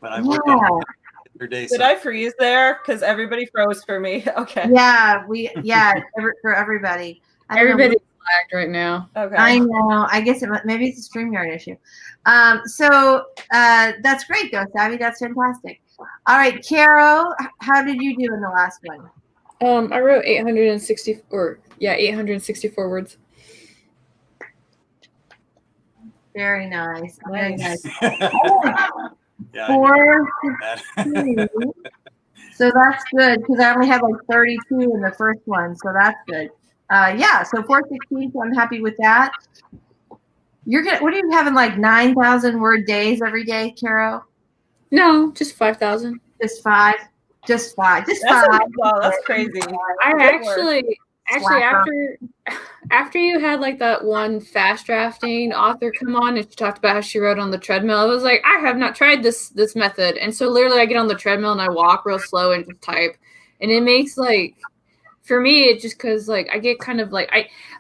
But I've worked on it every day. Did I freeze there? Because everybody froze for me. Okay. Yeah, for everybody. Everybody's lagged right now. Okay. I know. I guess maybe it's a StreamYard issue. So that's great though, Savvy. That's fantastic. All right, Caro, how did you do in the last one? I wrote 864 words. Very nice. Very nice. Yeah, 416. So that's good because I only had like 32 in the first one, so that's good. Yeah, so 416. So I'm happy with that. What are you having, like 9,000 word days every day, Caro? No, just 5,000. Just five. Just five. Wow, that's crazy. After you had like that one fast drafting author come on and she talked about how she wrote on the treadmill, I was like, I have not tried this method. And so literally I get on the treadmill and I walk real slow and just type. And it makes like, for me, it's just because like I get kind of like,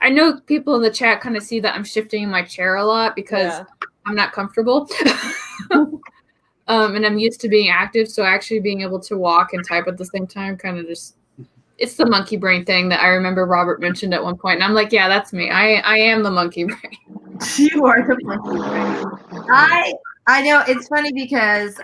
I know people in the chat kind of see that I'm shifting in my chair a lot because I'm not comfortable. And I'm used to being active. So actually being able to walk and type at the same time kind of just, it's the monkey brain thing that I remember Robert mentioned at one point. And I'm like, yeah, that's me. I am the monkey brain. You are the monkey brain. I know it's funny because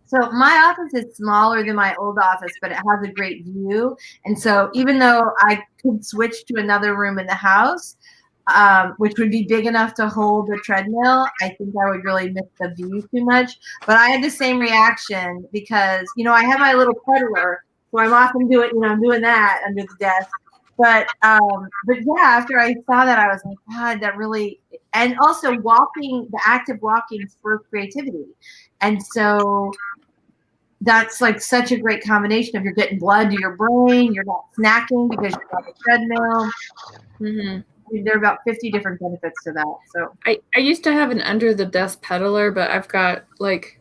so my office is smaller than my old office, but it has a great view. And so even though I could switch to another room in the house, which would be big enough to hold the treadmill, I think I would really miss the view too much. But I had the same reaction because, I have my little peddler. So I'm often I'm doing that under the desk. But yeah, after I saw that, I was like, God, that really, and also the active walking spurs creativity. And so that's like such a great combination of you're getting blood to your brain, you're not snacking because you're on the treadmill. Mm-hmm. I mean, there are about 50 different benefits to that. So I used to have an under the desk peddler, but I've got like,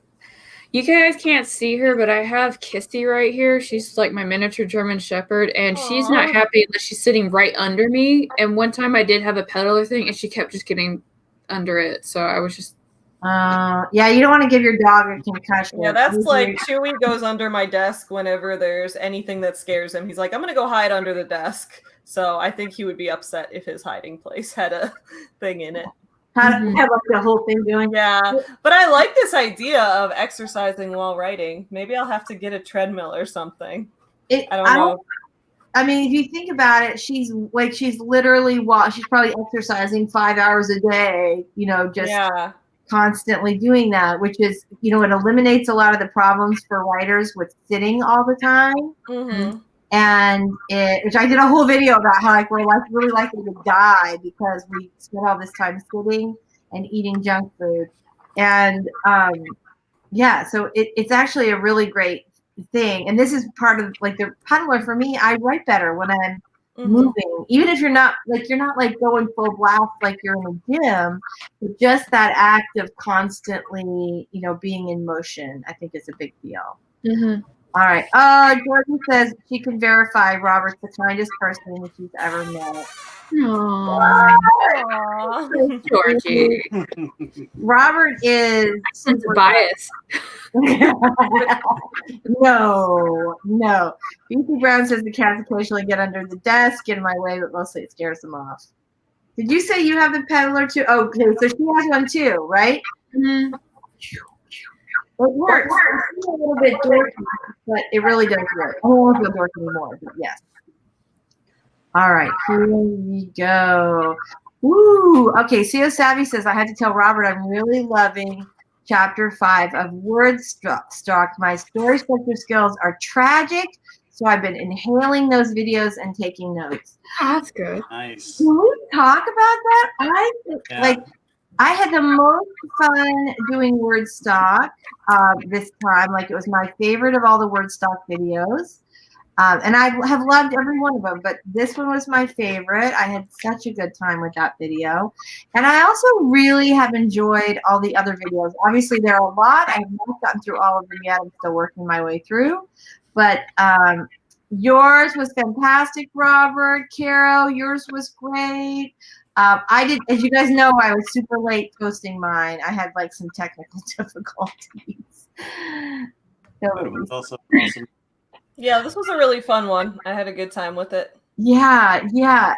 you guys can't see her, but I have Kissy right here. She's like my miniature German Shepherd, and she's not happy unless she's sitting right under me. And one time I did have a peddler thing, and she kept just getting under it. So I was just... yeah, you don't want to give your dog a concussion. Yeah, that's like Chewy goes under my desk whenever there's anything that scares him. He's like, I'm going to go hide under the desk. So I think he would be upset if his hiding place had a thing in it. Have like the whole thing doing. Yeah, but I like this idea of exercising while writing. Maybe I'll have to get a treadmill or something. I don't know. I mean, if you think about it, she's literally she's probably exercising 5 hours a day. Constantly doing that, which is it eliminates a lot of the problems for writers with sitting all the time. Mm-hmm. And which I did a whole video about how we're really likely to die because we spend all this time sitting and eating junk food. And so it's actually a really great thing. And this is part of the peddler for me. I write better when I'm moving, even if you're not going full blast like you're in a gym, but just that act of constantly being in motion, I think is a big deal. Mm-hmm. All right. Jordan says she can verify Robert's the kindest person she's ever met. Aww. Georgie. Robert is sense of bias. No. BC Brown says the cats occasionally get under the desk, get in my way, but mostly it scares them off. Did you say you have the peddler too? Oh, okay, so she has one too, right? Mm-hmm. It works. It's a little bit dorky, but it really does work. I don't feel dorky anymore, but yes. All right, here we go. Woo! Okay, CO Savvy says, I had to tell Robert I'm really loving chapter 5 of WORDSTOCK. My story structure skills are tragic, so I've been inhaling those videos and taking notes. Oh, that's good. Nice. Can we talk about that? I had the most fun doing WORDSTOCK this time. Like, it was my favorite of all the WORDSTOCK videos. And I have loved every one of them, but this one was my favorite. I had such a good time with that video. And I also really have enjoyed all the other videos. Obviously, there are a lot. I have not gotten through all of them yet. I'm still working my way through. But yours was fantastic, Robert. Caro, yours was great. I did, as you guys know, I was super late posting mine. I had like some technical difficulties. But it was also awesome. Yeah, this was a really fun one. I had a good time with it. Yeah.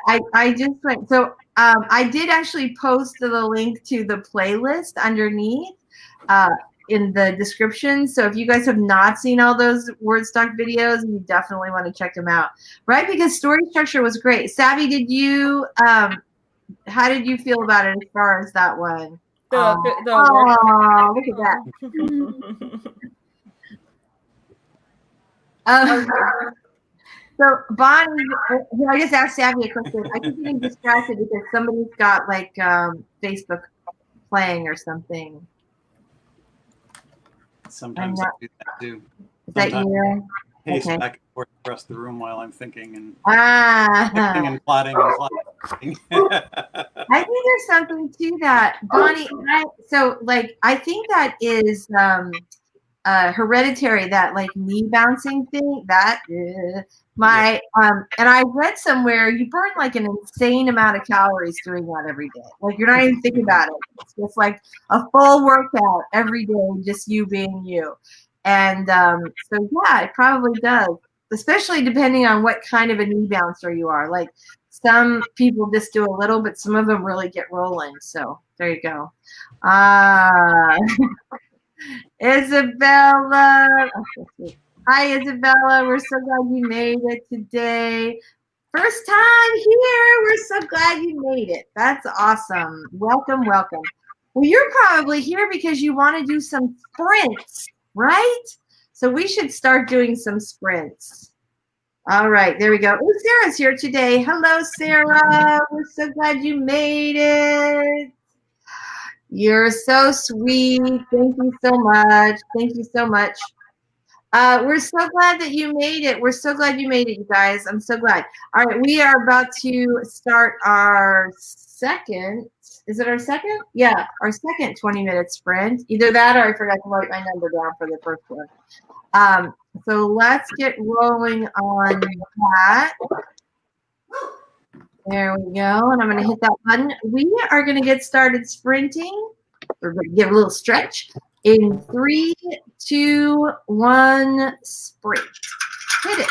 I just went, so I did actually post the link to the playlist underneath in the description. So if you guys have not seen all those WORDSTOCK videos, you definitely want to check them out, right? Because story structure was great. Savvy, did you, how did you feel about it as far as that one? Look Look at that. So Bonnie, I just asked Savvy a question. I keep getting distracted because somebody's got like Facebook playing or something. Sometimes I do that too. Is that you? Pace Okay. back and forth across the room while I'm thinking and Ah. and plotting and plotting. I think there's something to that, Bonnie. I think that is hereditary. That like knee bouncing thing. That my and I read somewhere you burn like an insane amount of calories doing that every day. Like you're not even thinking about it. It's just like a full workout every day, just you being you. And so yeah, it probably does. Especially depending on what kind of a knee bouncer you are. Like some people just do a little, but some of them really get rolling. So there you go. Isabella. Hi, Isabella. We're so glad you made it today. First time here. We're so glad you made it. That's awesome. Welcome, welcome. Well, you're probably here because you want to do some sprints, right? So we should start doing some sprints. All right, there we go. Oh, Sarah's here today. Hello, Sarah. We're so glad you made it. You're so sweet. Thank you so much. Thank you so much. We're so glad that you made it. We're so glad you made it, you guys. I'm so glad. All right, we are about to start our second. Is it our second? Yeah, our second 20-minute sprint. Either that or I forgot to write my number down for the first one. So let's get rolling on that. There we go. And I'm going to hit that button. We are going to get started sprinting. We're going to give a little stretch. In 3, 2, 1, sprint. Hit it.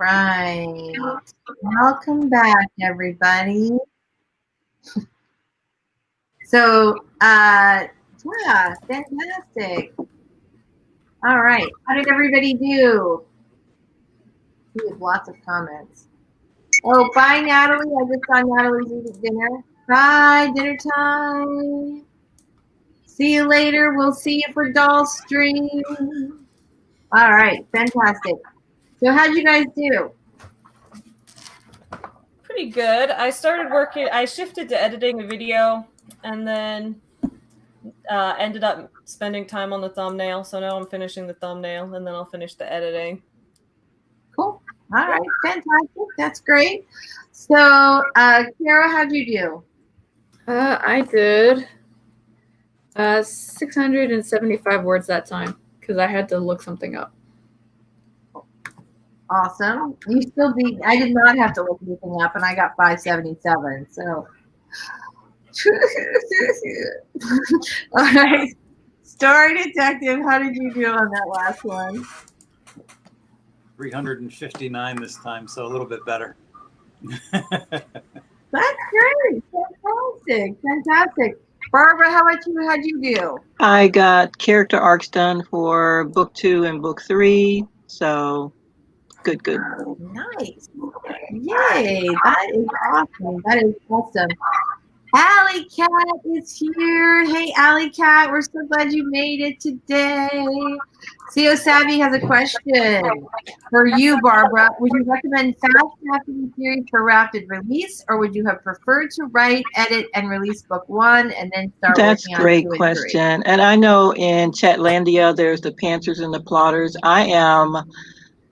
right. Welcome back, everybody. So, yeah, fantastic. All right. How did everybody do? We have lots of comments. Oh, bye, Natalie. I just saw Natalie's eating dinner. Bye, dinner time. See you later. We'll see you for DAL stream. All right, fantastic. So how'd you guys do? Pretty good. I started working, I shifted to editing a video and then ended up spending time on the thumbnail. So now I'm finishing the thumbnail and then I'll finish the editing. Cool. All right, fantastic. That's great. So, Kara, how'd you do? I did 675 words that time because I had to look something up. Awesome. You still beat. I did not have to look anything up, and I got 577. So, all right. Story Detective, how did you do on that last one? 359 this time, so a little bit better. That's great. Fantastic. Fantastic. Barbara, how about you? How'd you do? I got character arcs done for book 2 and book 3, so good. Nice. Yay. That is awesome. That is awesome. Alley Cat is here. Hey, Alley Cat, we're so glad you made it today. CO Savvy has a question for you, Barbara. Would you recommend fast drafting series for rapid release, or would you have preferred to write, edit, and release book 1 and then start That's working on 2 great and 3? question. And I know in Chatlandia, there's the pantsers and the plotters. I am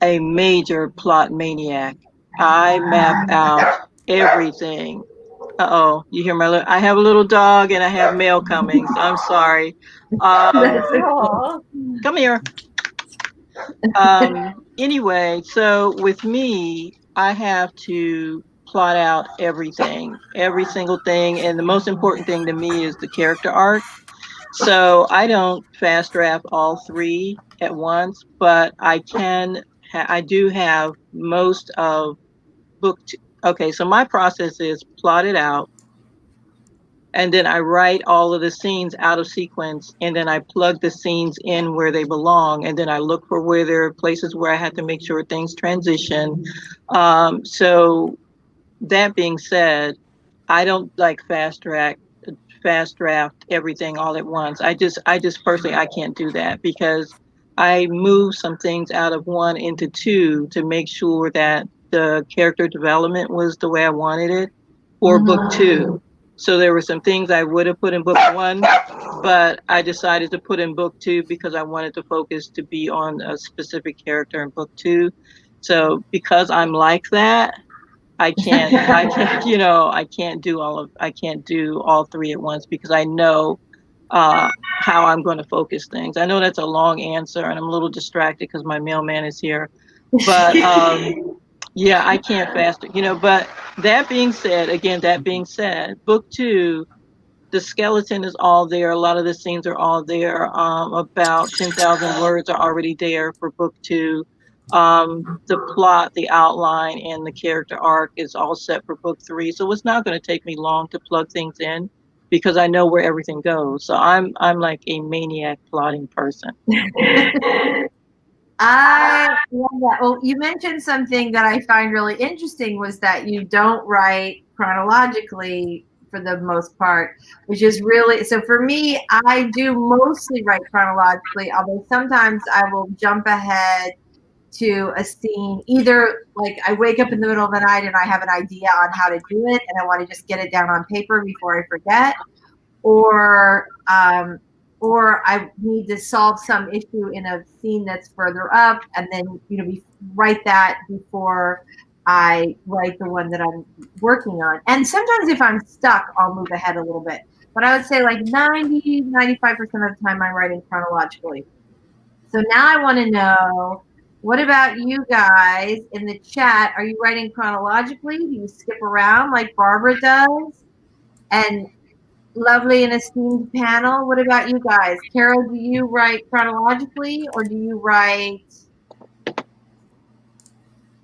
a major plot maniac. I map out everything. Uh-oh, you hear I have a little dog and I have mail coming, so I'm sorry. Come here. Anyway, so with me, I have to plot out everything, every single thing. And the most important thing to me is the character arc. So I don't fast draft all 3 at once, but I can, I do have most of book 2. Okay, so my process is plot it out, and then I write all of the scenes out of sequence, and then I plug the scenes in where they belong, and then I look for where there are places where I have to make sure things transition. So that being said, I don't like fast draft everything all at once. I just personally, I can't do that because I move some things out of 1 into 2 to make sure that the character development was the way I wanted it for book 2. So there were some things I would have put in book 1, but I decided to put in book 2 because I wanted the focus to be on a specific character in book 2. So because I'm like that, I can't do all 3 at once because I know how I'm going to focus things. I know that's a long answer and I'm a little distracted because my mailman is here, but yeah, I can't but that being said, book 2, the skeleton is all there. A lot of the scenes are all there. About 10,000 words are already there for book 2. The plot, the outline, and the character arc is all set for book 3. So it's not going to take me long to plug things in because I know where everything goes. So I'm like a maniac plotting person. I love that. Well, you mentioned something that I find really interesting was that you don't write chronologically for the most part, which is really, so for me, I do mostly write chronologically, although sometimes I will jump ahead to a scene, either like I wake up in the middle of the night and I have an idea on how to do it and I want to just get it down on paper before I forget, or I need to solve some issue in a scene that's further up, and then write that before I write the one that I'm working on. And sometimes if I'm stuck, I'll move ahead a little bit. But I would say like 95% of the time I'm writing chronologically. So now I want to know, what about you guys in the chat? Are you writing chronologically? Do you skip around like Barbara does? And lovely and esteemed panel, what about you guys? Carol, do you write chronologically or do you write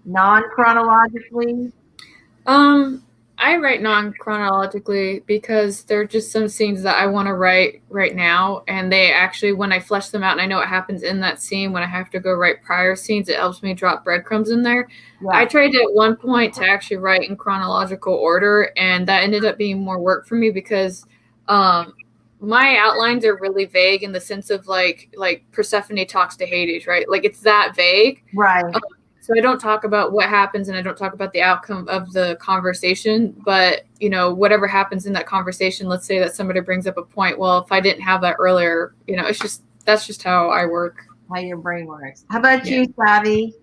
non-chronologically? I write non-chronologically because there are just some scenes that I want to write right now, and they actually, when I flesh them out and I know what happens in that scene, when I have to go write prior scenes, it helps me drop breadcrumbs in there. Yeah. I tried at one point to actually write in chronological order, and that ended up being more work for me because my outlines are really vague in the sense of like Persephone talks to Hades, right? Like it's that vague. Right. So I don't talk about what happens and I don't talk about the outcome of the conversation, but you know, whatever happens in that conversation, let's say that somebody brings up a point. Well, if I didn't have that earlier, you know, that's just how I work. How your brain works. How about you, Savvy?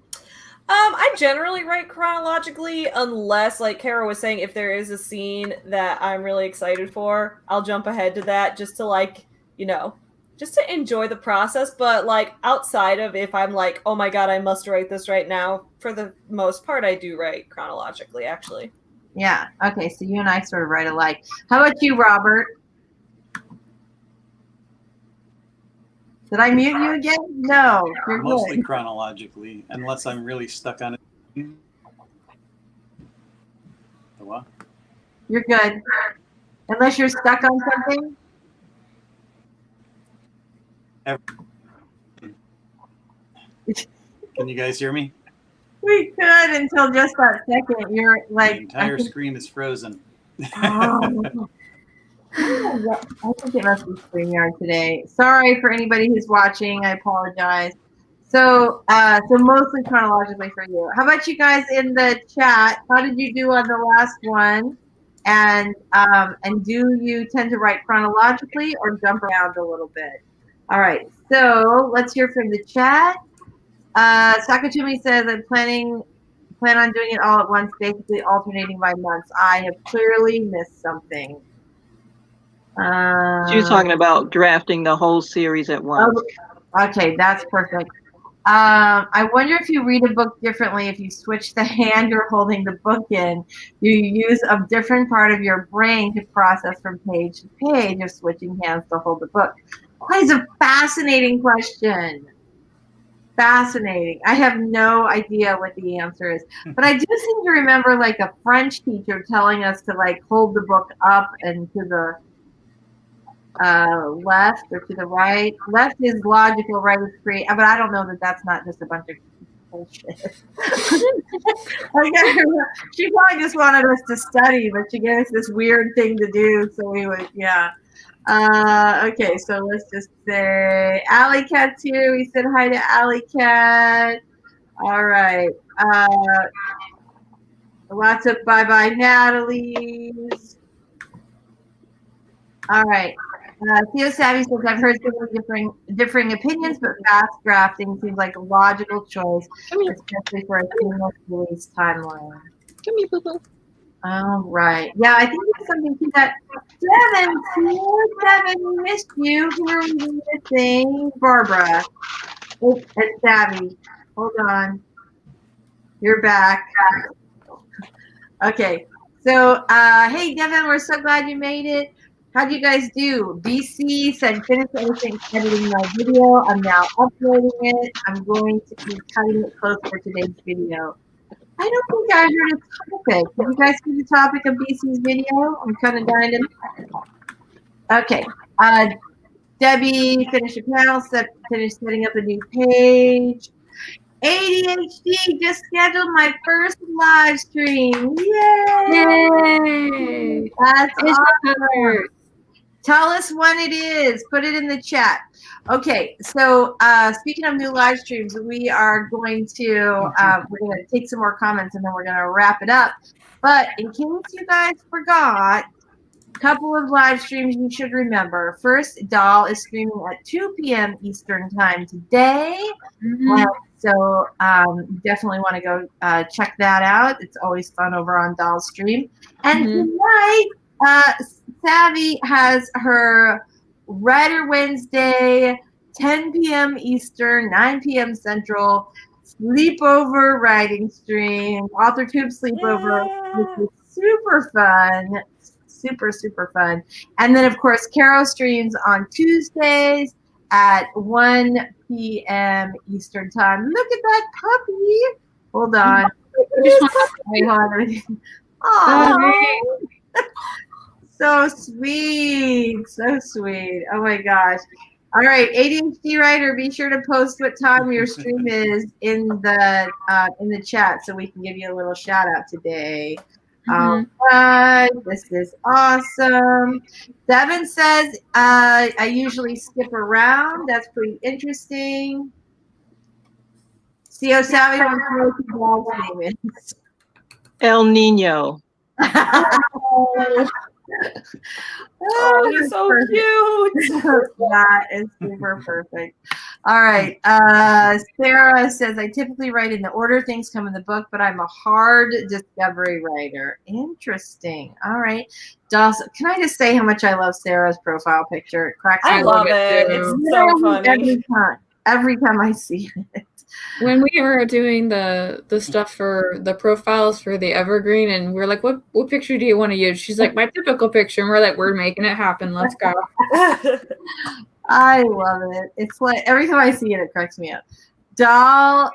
I generally write chronologically unless, like Kara was saying, if there is a scene that I'm really excited for, I'll jump ahead to that just to like, you know, just to enjoy the process. But like outside of if I'm like, oh my god, I must write this right now, for the most part, I do write chronologically, actually. Yeah. Okay. So you and I sort of write alike. How about you, Robert? Did I mute you again? No. You're Mostly good. chronologically, unless I'm really stuck on it. The what? You're good. Unless you're stuck on something. Can you guys hear me? We could until just that second. You're like The entire screen is frozen. Oh. I think it must be StreamYard today. Sorry for anybody who's watching. I apologize. So, so mostly chronologically for you. How about you guys in the chat? How did you do on the last one? And do you tend to write chronologically or jump around a little bit? All right. So let's hear from the chat. Sakatumi says, I plan on doing it all at once, basically alternating by months. I have clearly missed something. She was talking about drafting the whole series at once. Okay, that's perfect. I wonder if you read a book differently if you switch the hand you're holding the book in. You use a different part of your brain to process from page to page or switching hands to hold the book. That is a fascinating question. Fascinating. I have no idea what the answer is, but I do seem to remember like a French teacher telling us to like hold the book up and to the left or to the right. Left is logical, right is free, but I don't know that that's not just a bunch of bullshit. She probably just wanted us to study, but she gave us this weird thing to do, so we would, yeah. Okay, so let's just say Alley Cat's here. We said hi to Alley Cat. All right. Lots of bye-bye Natalie's. All right. Theo Savvy says, I've heard several differing opinions, but fast drafting seems like a logical choice, especially for a seamless release timeline. Come here, boo-boo. All right. Yeah, I think there's something to that. Devin, we missed you. Who are we missing? Barbara. Oh, and Savvy. Hold on. You're back. Okay. So, hey, Devin, we're so glad you made it. How do you guys do? BC said, finish editing my video. I'm now uploading it. I'm going to be cutting it close for today's video. I don't think I heard a topic. Did you guys see the topic of BC's video? I'm kind of dying to. Okay. Debbie finished a panel, finished setting up a new page. ADHD just scheduled my first live stream. Yay! That's awesome. Tell us when it is. Put it in the chat. Okay, so speaking of new live streams, we are going to we're going to take some more comments and then we're going to wrap it up. But in case you guys forgot, a couple of live streams you should remember. First, DAL is streaming at 2 p.m. Eastern time today. So you definitely want to go check that out. It's always fun over on DAL stream. And tonight, Savvy has her Writer Wednesday, 10 p.m. Eastern, 9 p.m. Central, sleepover writing stream, Authortube sleepover, which is super fun. Super, super fun. And then, of course, Caro streams on Tuesdays at 1 p.m. Eastern time. Look at that puppy. Hold on. just want Aw. So sweet. So sweet. Oh my gosh. All right, ADHD writer, be sure to post what time your stream is in the chat so we can give you a little shout out today. All right, this is awesome. Devin says, I usually skip around. That's pretty interesting. CO Savvy wants to know what your dog's name is. El Nino. Oh, he's so cute. That is super perfect. All right. Sarah says, I typically write in the order things come in the book, but I'm a hard discovery writer. Interesting. All right. Dawson, can I just say how much I love Sarah's profile picture? It cracks me I up. love it. It's so funny. Every time I see it. When we were doing the stuff for the profiles for the evergreen, and we're like, what picture do you want to use? She's like, my typical picture. And we're like, we're making it happen. Let's go. I love it. It's like every time I see it, it cracks me up. DAL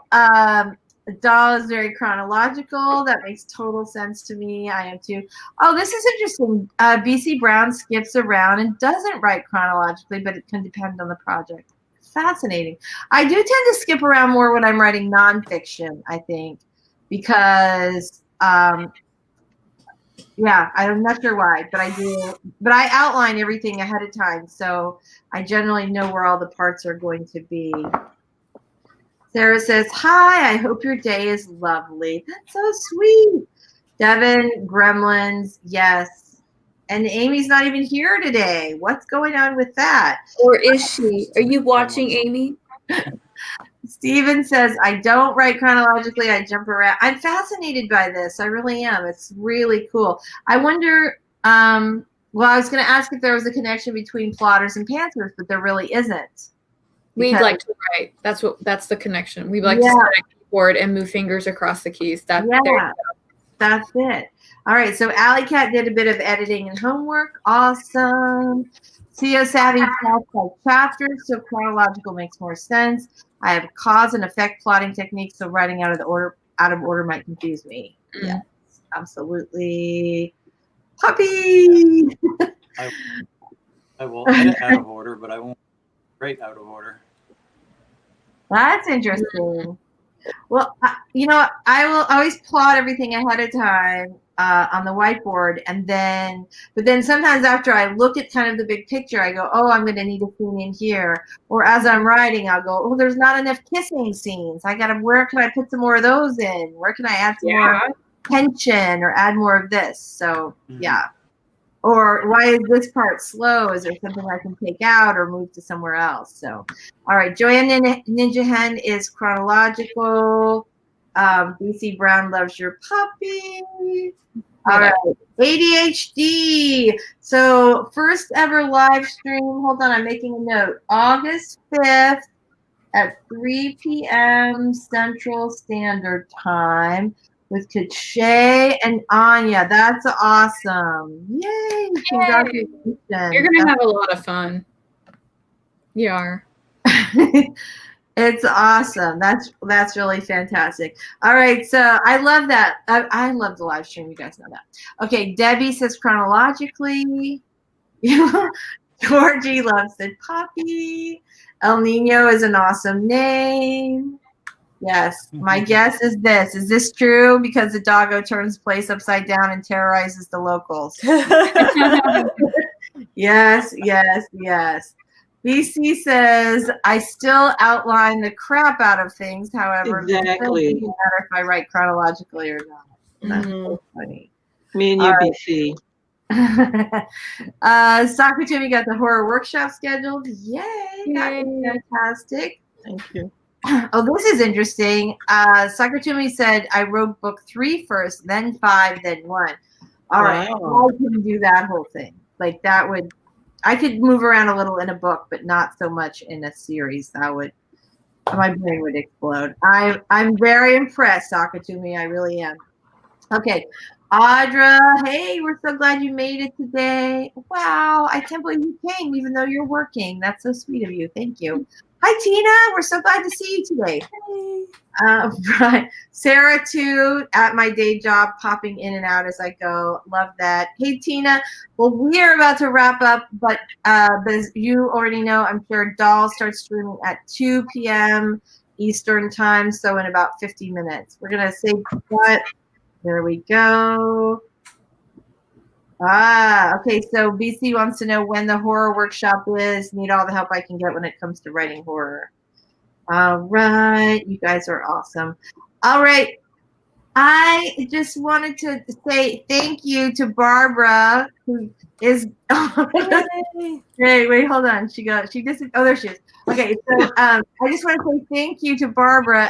is very chronological. That makes total sense to me. I am too. Oh, this is interesting. BC Brown skips around and doesn't write chronologically, but it can depend on the project. Fascinating. I do tend to skip around more when I'm writing nonfiction, I think, because yeah, I'm not sure why, but I do. But I outline everything ahead of time, so I generally know where all the parts are going to be. Sarah says, hi, I hope your day is lovely. That's so sweet. Devin, Gremlins, yes. And Amy's not even here today. What's going on with that? Or is she? Are you watching, Amy? Steven says, I don't write chronologically. I jump around. I'm fascinated by this. I really am. It's really cool. I wonder, well, I was going to ask if there was a connection between plotters and pantsers, but there really isn't. We'd like to write. That's the connection. We like to sit at a keyboard and move fingers across the keys. That's it. All right, so Alley Cat did a bit of editing and homework. Awesome. CO Savvy plots by chapters, so chronological makes more sense. I have cause and effect plotting techniques, so writing out of order might confuse me. Yes, absolutely. Puppy. I will edit out of order, but I won't write out of order. That's interesting. Well, I will always plot everything ahead of time on the whiteboard, but then sometimes after I look at kind of the big picture, I go, oh, I'm going to need a scene in here. Or as I'm writing, I'll go, oh, there's not enough kissing scenes. Where can I put some more of those in? Where can I add some more tension or add more of this? So, yeah. Or why is this part slow? Is there something I can take out or move to somewhere else? So, all right. Joanne Ninja Hen is chronological. BC Brown loves your puppy. All right. ADHD. So first ever live stream. Hold on. I'm making a note. August 5th at 3 p.m. Central Standard Time. With Kache and Anya. That's awesome. Yay. Congratulations. You're going to have a lot of fun. You are. It's awesome. That's really fantastic. All right. So I love that. I love the live stream. You guys know that. Okay. Debbie says chronologically. Georgie loves the puppy. El Nino is an awesome name. Yes, my guess is this. Is this true? Because the doggo turns the place upside down and terrorizes the locals. Yes. BC says, I still outline the crap out of things, however. Exactly. It doesn't matter if I write chronologically or not. That's so funny. Me and you, All right. BC. Sakutumi got the horror workshop scheduled. Yay. That is fantastic. Thank you. Oh, this is interesting. Sakutumi said, I wrote book 3 first, then 5, then 1. All right. I can do that whole thing. Like that would, I could move around a little in a book, but not so much in a series. That would, my brain would explode. I'm very impressed, Sakutumi. I really am. Okay. Audra, hey, we're so glad you made it today. Wow, I can't believe you came even though you're working. That's so sweet of you. Thank you. Hi, Tina. We're so glad to see you today. Right. Sarah, too, at my day job, popping in and out as I go. Love that. Hey, Tina. Well, we are about to wrap up, but as you already know, I'm sure DAL starts streaming at 2 p.m. Eastern time, so in about 50 minutes. We're going to say what? There we go. Okay, so BC wants to know when the horror workshop is. Need all the help I can get when it comes to writing horror. All right, you guys are awesome. All right, I just wanted to say thank you to Barbara, who is. Hey, wait, hold on. She just. Oh, there she is. Okay, so I just want to say thank you to Barbara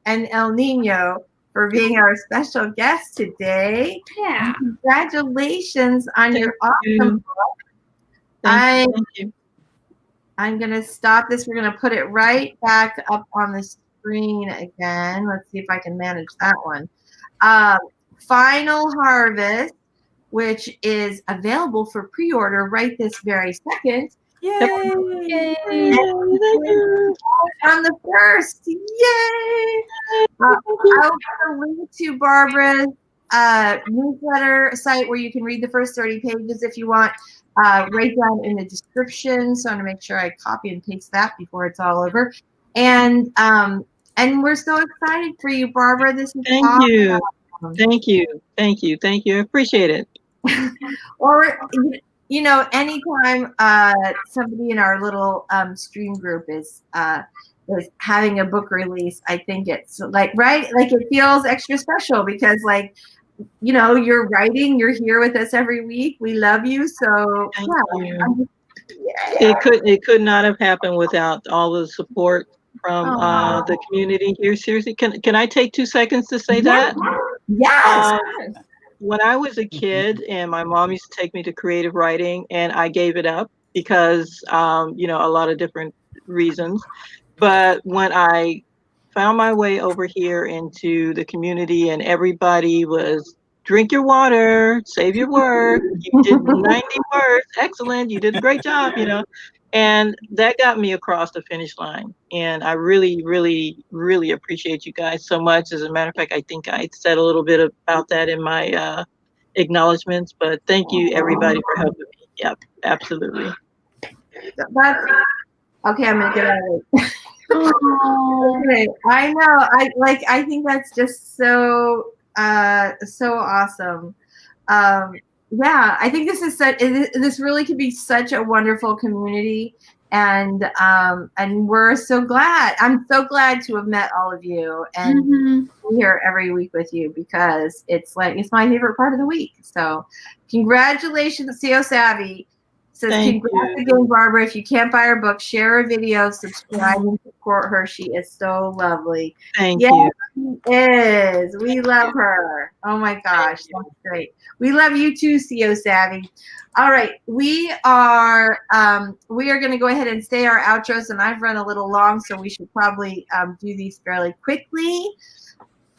and El Nino for being our special guest today. Yeah. And congratulations on your awesome book. Thank you. I'm going to stop this. We're going to put it right back up on the screen again. Let's see if I can manage that one. Final Harvest, which is available for pre-order right this very second. Yay! Yay. On the 1st. Yay! I'll put a link to Barbara's newsletter site where you can read the first 30 pages if you want. Right down in the description. So I'm gonna make sure I copy and paste that before it's all over. And we're so excited for you, Barbara. This is awesome. Thank you. I appreciate it. Or you know, anytime somebody in our little stream group is having a book release, I think it's like it feels extra special because like, you know, you're writing, you're here with us every week. We love you. So Thank you. Yeah. It could not have happened without all the support from the community here. Seriously, can I take 2 seconds to say that? Yes. When I was a kid and my mom used to take me to creative writing and I gave it up because, you know, a lot of different reasons. But when I found my way over here into the community and everybody was drink your water, save your work, you did 90 words, excellent, you did a great job, you know, and that got me across the finish line. And I really, really, really appreciate you guys so much. As a matter of fact, I think I said a little bit about that in my acknowledgments, but thank you everybody for helping me. Yep, absolutely. Okay, I'm gonna get out of it. Okay, I know. I think that's just so awesome. Yeah, I think this really could be such a wonderful community, and we're so glad. I'm so glad to have met all of you and be here every week with you because it's my favorite part of the week. So, congratulations, CO Savvy. Says, congrats again, Barbara. If you can't buy her book, share her video, subscribe, and support her. She is so lovely. Thank you. She is. We love her. Oh my gosh, that's great. We love you too, CO Savvy. All right, we are going to go ahead and say our outros, and I've run a little long, so we should probably do these fairly quickly.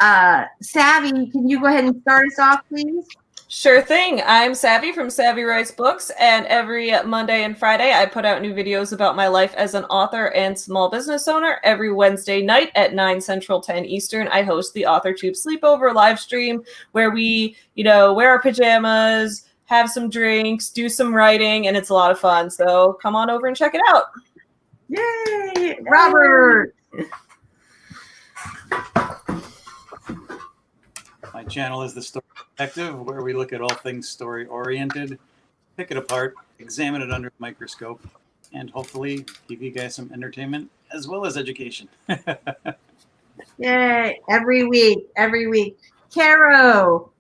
Savvy, can you go ahead and start us off, please? Sure thing. I'm Savvy from Savvy Writes Books, and every Monday and Friday I put out new videos about my life as an author and small business owner. Every Wednesday night at 9 Central, 10 Eastern, I host the Authortube Sleepover live stream where we, you know, wear our pajamas, have some drinks, do some writing, and it's a lot of fun. So come on over and check it out. Yay! Robert! My channel is The Story Detective, where we look at all things story-oriented, pick it apart, examine it under a microscope, and hopefully give you guys some entertainment as well as education. Yay! Every week. Caro!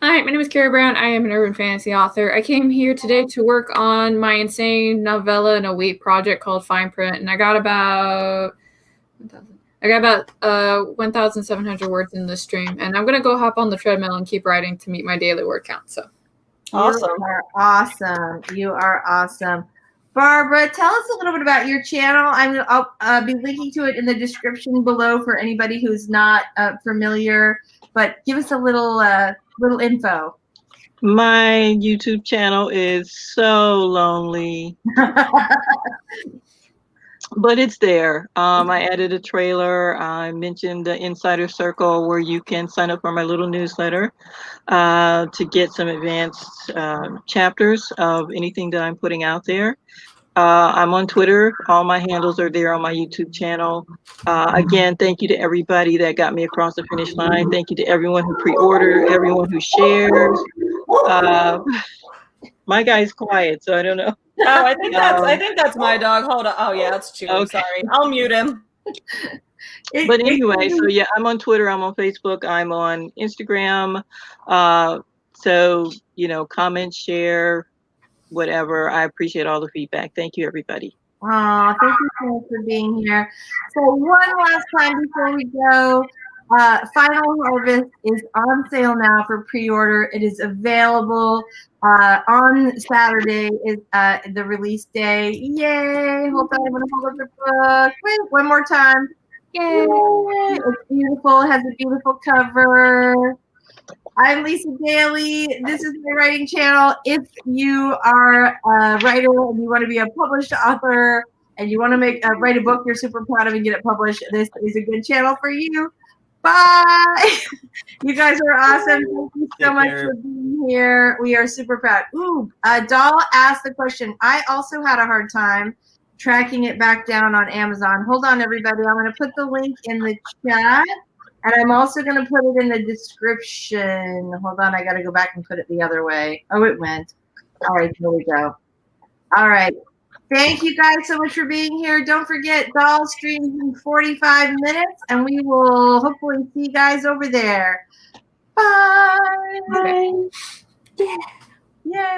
Hi, my name is Kara Brown. I am an urban fantasy author. I came here today to work on my insane novella in a week project called Fine Print, and I got about 1,700 words in this stream, and I'm gonna go hop on the treadmill and keep writing to meet my daily word count. So awesome. You are awesome. Barbara, tell us a little bit about your channel. I'll be linking to it in the description below for anybody who's not familiar, but give us a little info. My YouTube channel is so lonely. but it's there. I added a trailer. I mentioned the Insider Circle where you can sign up for my little newsletter to get some advanced chapters of anything that I'm putting out there. I'm on Twitter. All my handles are there on my YouTube channel. Again, thank you to everybody that got me across the finish line. Thank you to everyone who pre-ordered, everyone who shares. My guy's quiet, so I don't know. Oh, I think that's my dog. Hold on. Oh yeah, it's chewing. Okay. Sorry, I'll mute him. But anyway, so yeah, I'm on Twitter, I'm on Facebook, I'm on Instagram. So, you know, comment, share, whatever. I appreciate all the feedback. Thank you, everybody. Oh, thank you so much for being here. So one last time before we go, Final Harvest is on sale now for pre-order. It is available on Saturday is the release day. Yay! Hold on, I'm gonna hold up the book. Wait, one more time. Yay! It's beautiful. It has a beautiful cover. I'm Lisa Daly. This is my writing channel. If you are a writer and you want to be a published author and you want to write a book you're super proud of and get it published, this is a good channel for you. Bye. You guys are awesome. Thank you so much for being here. We are super proud. Ooh, Doll asked the question. I also had a hard time tracking it back down on Amazon. Hold on, everybody. I'm going to put the link in the chat. And I'm also going to put it in the description. Hold on, I got to go back and put it the other way. Oh, it went. All right, here we go. All right. Thank you guys so much for being here. Don't forget, Doll streams in 45 minutes, and we will hopefully see you guys over there. Bye. Bye.